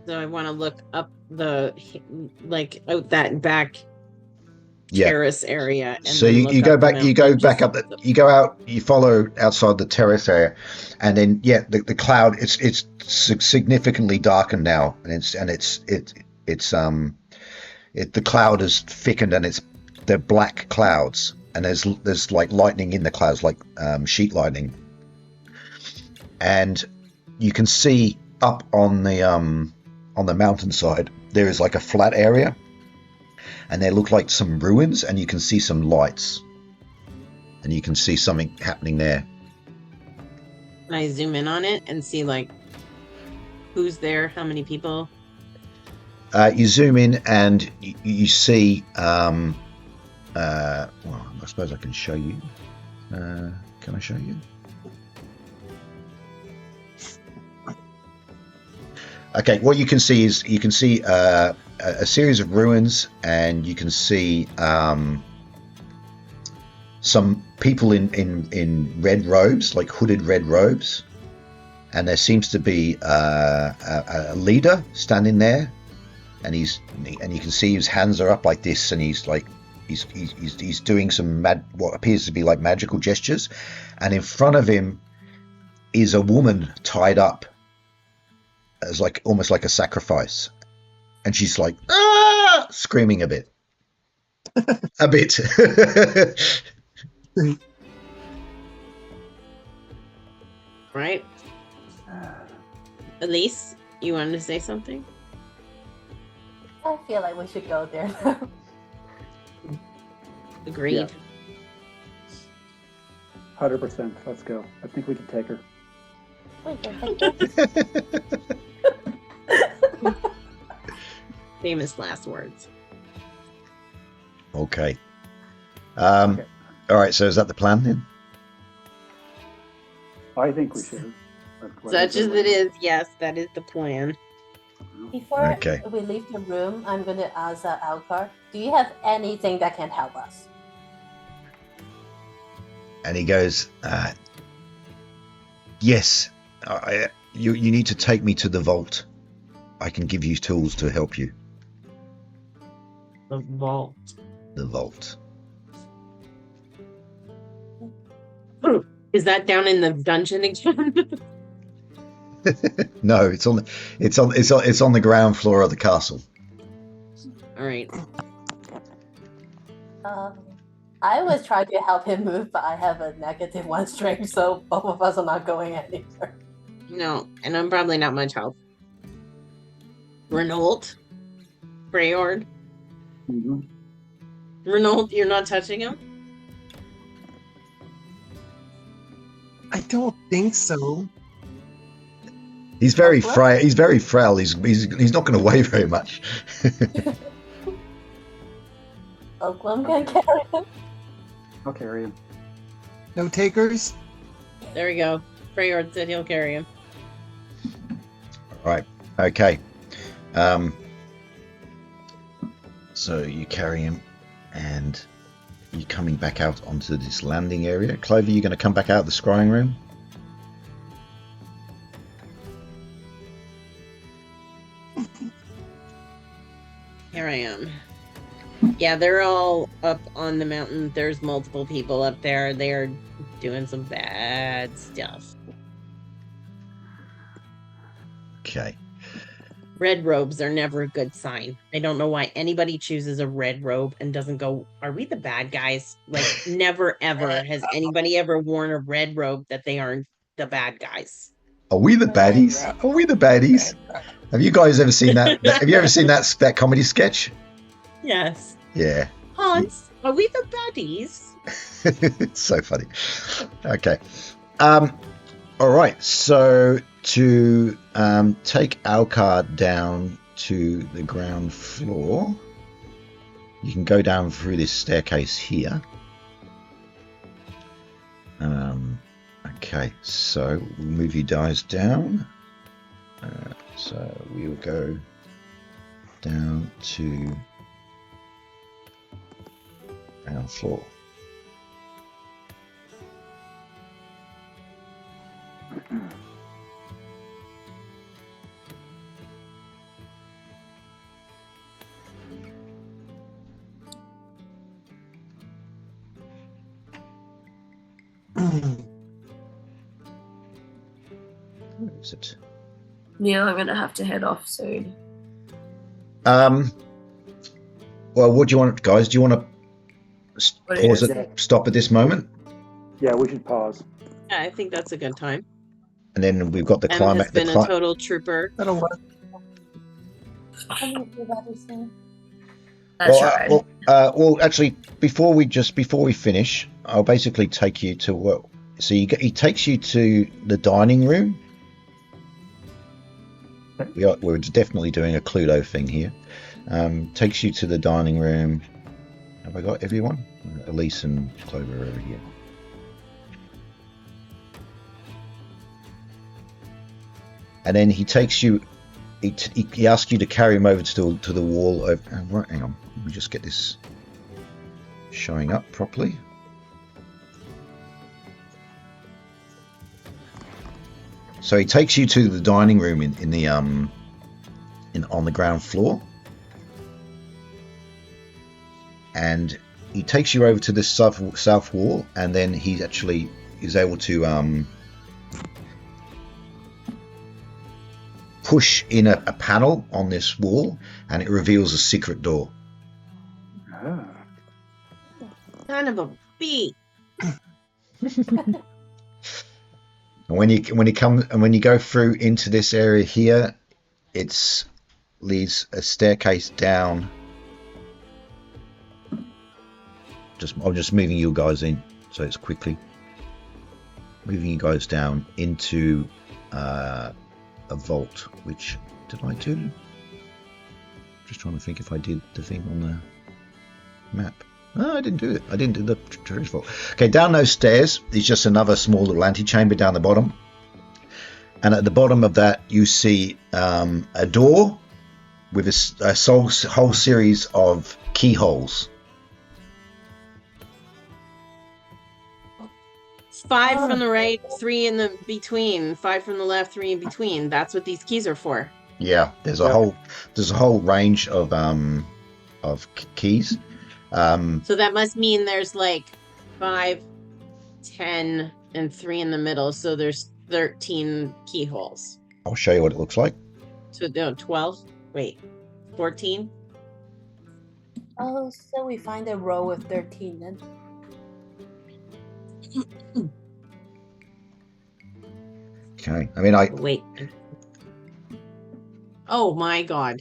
So I want to look up out that back terrace area. And so you go back up, you go out, you follow outside the terrace area, and then the cloud it's significantly darkened now, and the cloud is thickened, and they're black clouds, and there's like lightning in the clouds, like sheet lightning, and you can see up on the mountainside there is like a flat area, and they look like some ruins, and you can see some lights, and you can see something happening there. Can I zoom in on it and see who's there, how many people? You zoom in and you see well, I suppose I can show you. Can I show you? Okay, what you can see is a series of ruins, and you can see some people in red robes, like hooded red robes, and there seems to be a leader standing there, and you can see his hands are up like this, and he's doing some what appears to be like magical gestures, and in front of him is a woman tied up as almost like a sacrifice, and she's like screaming a bit. Right. Elise, you wanted to say something? I feel like we should go there now. Agreed. 100%. Let's go. I think we can take her. We can take it. Famous last words. Okay. Okay. All right. So is that the plan then? I think we should. Such as it is, yes, that is the plan. Before Okay. we leave the room, I'm going to ask Alcar, do you have anything that can help us? And he goes, yes. You need to take me to the vault. I can give you tools to help you. The vault. The vault. Is that down in the dungeon again? No, it's on the ground floor of the castle. All right. I was trying to help him move, but I have a -1 strength, so both of us are not going anywhere. No, and I'm probably not much help. Renault? Freyord? Mm-hmm. Renault, you're not touching him? I don't think so. He's very What? frail. He's very frail. He's not going to weigh very much. Oakland can carry him. I'll carry him. No takers? There we go. Freyord said he'll carry him. Right. Okay. So you carry him, and you're coming back out onto this landing area. Clover, you're going to come back out of the scrying room. Here I am. Yeah, they're all up on the mountain. There's multiple people up there. They're doing some bad stuff. Okay. Red robes are never a good sign. I don't know why anybody chooses a red robe and doesn't go, are we the bad guys? Like, never ever has anybody ever worn a red robe that they aren't the bad guys. Are we the baddies? Are we the baddies? Have you guys ever seen that? Have you ever seen that comedy sketch? Yes. Yeah. Hans, are we the baddies? It's so funny. Okay. All right. So to take Alcar down to the ground floor, you can go down through this staircase here. Okay. So we'll move you guys down. So we will go down to ground floor. Where is it? Neil, I'm gonna have to head off soon. Well, what do you want, guys? Do you want to What are you pause gonna it, stop at this moment, Yeah, we should pause. Yeah, I think that's a good time. and then we've got the Em climate. has been a total trooper. That'll work. That's right. Well, actually, before we finish, I'll basically take you to what. So he takes you to the dining room. We're definitely doing a Cluedo thing here. Takes you to the dining room. Have I got everyone? Elise and Clover over here. And then he takes you. He asks you to carry him over to the wall. Right, hang on. Let me just get this showing up properly. So he takes you to the dining room on the ground floor, and he takes you over to the south wall, and then he actually is able to push in a panel on this wall, and it reveals a secret door. Ah. Kind of a beat. And when you go through into this area here, it leads a staircase down. I'm just moving you guys in, so it's quickly moving you guys down into a vault. Which did I do? Just trying to think if I did the thing on the map. No, I didn't do it. I didn't do the treasure vault. Okay, down those stairs is just another small little antechamber down the bottom. And at the bottom of that, you see a door with a whole series of keyholes. 5 from the right, 3 in the between, 5 from the left, 3 in between. That's what these keys are for. Yeah, there's a whole range of keys. So that must mean there's like 5, 10, and 3 in the middle. So there's 13 keyholes. I'll show you what it looks like. So no, 12. Wait, 14. Oh, so we find a row with 13 then. Okay, I mean, Wait. Oh my god.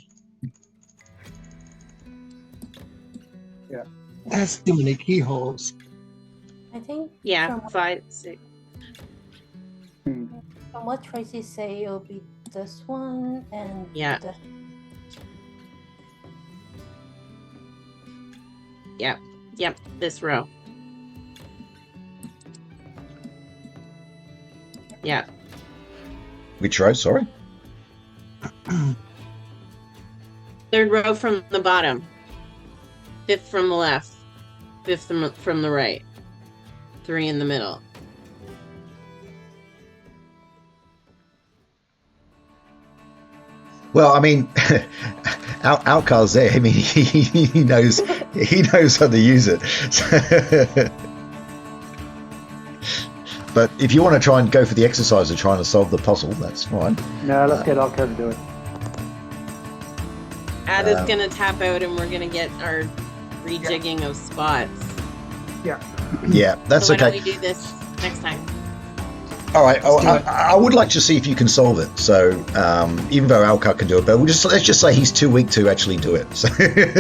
That's too many keyholes. I think. Yeah, From, 5, 6. from what Tracy say, it'll be this one and Yeah. Yep, this row. Yeah. which row? Sorry. 3rd row from the bottom. 5th from the left. 5th from the right. 3 in the middle. Well, I mean, Alcar's there. I mean, he knows how to use it. But if you want to try and go for the exercise of trying to solve the puzzle, that's fine. No, let's get Alcar to do it. Ada's gonna tap out and we're gonna get our rejigging of spots. Yeah, that's So why okay. don't we do this next time? All right. I would like to see if you can solve it. So even though Alcar can do it, but let's just say he's too weak to actually do it. So,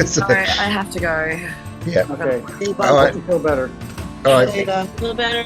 Sorry, I have to go. yeah. Okay. All right. Hope you feel better. All right. A little better.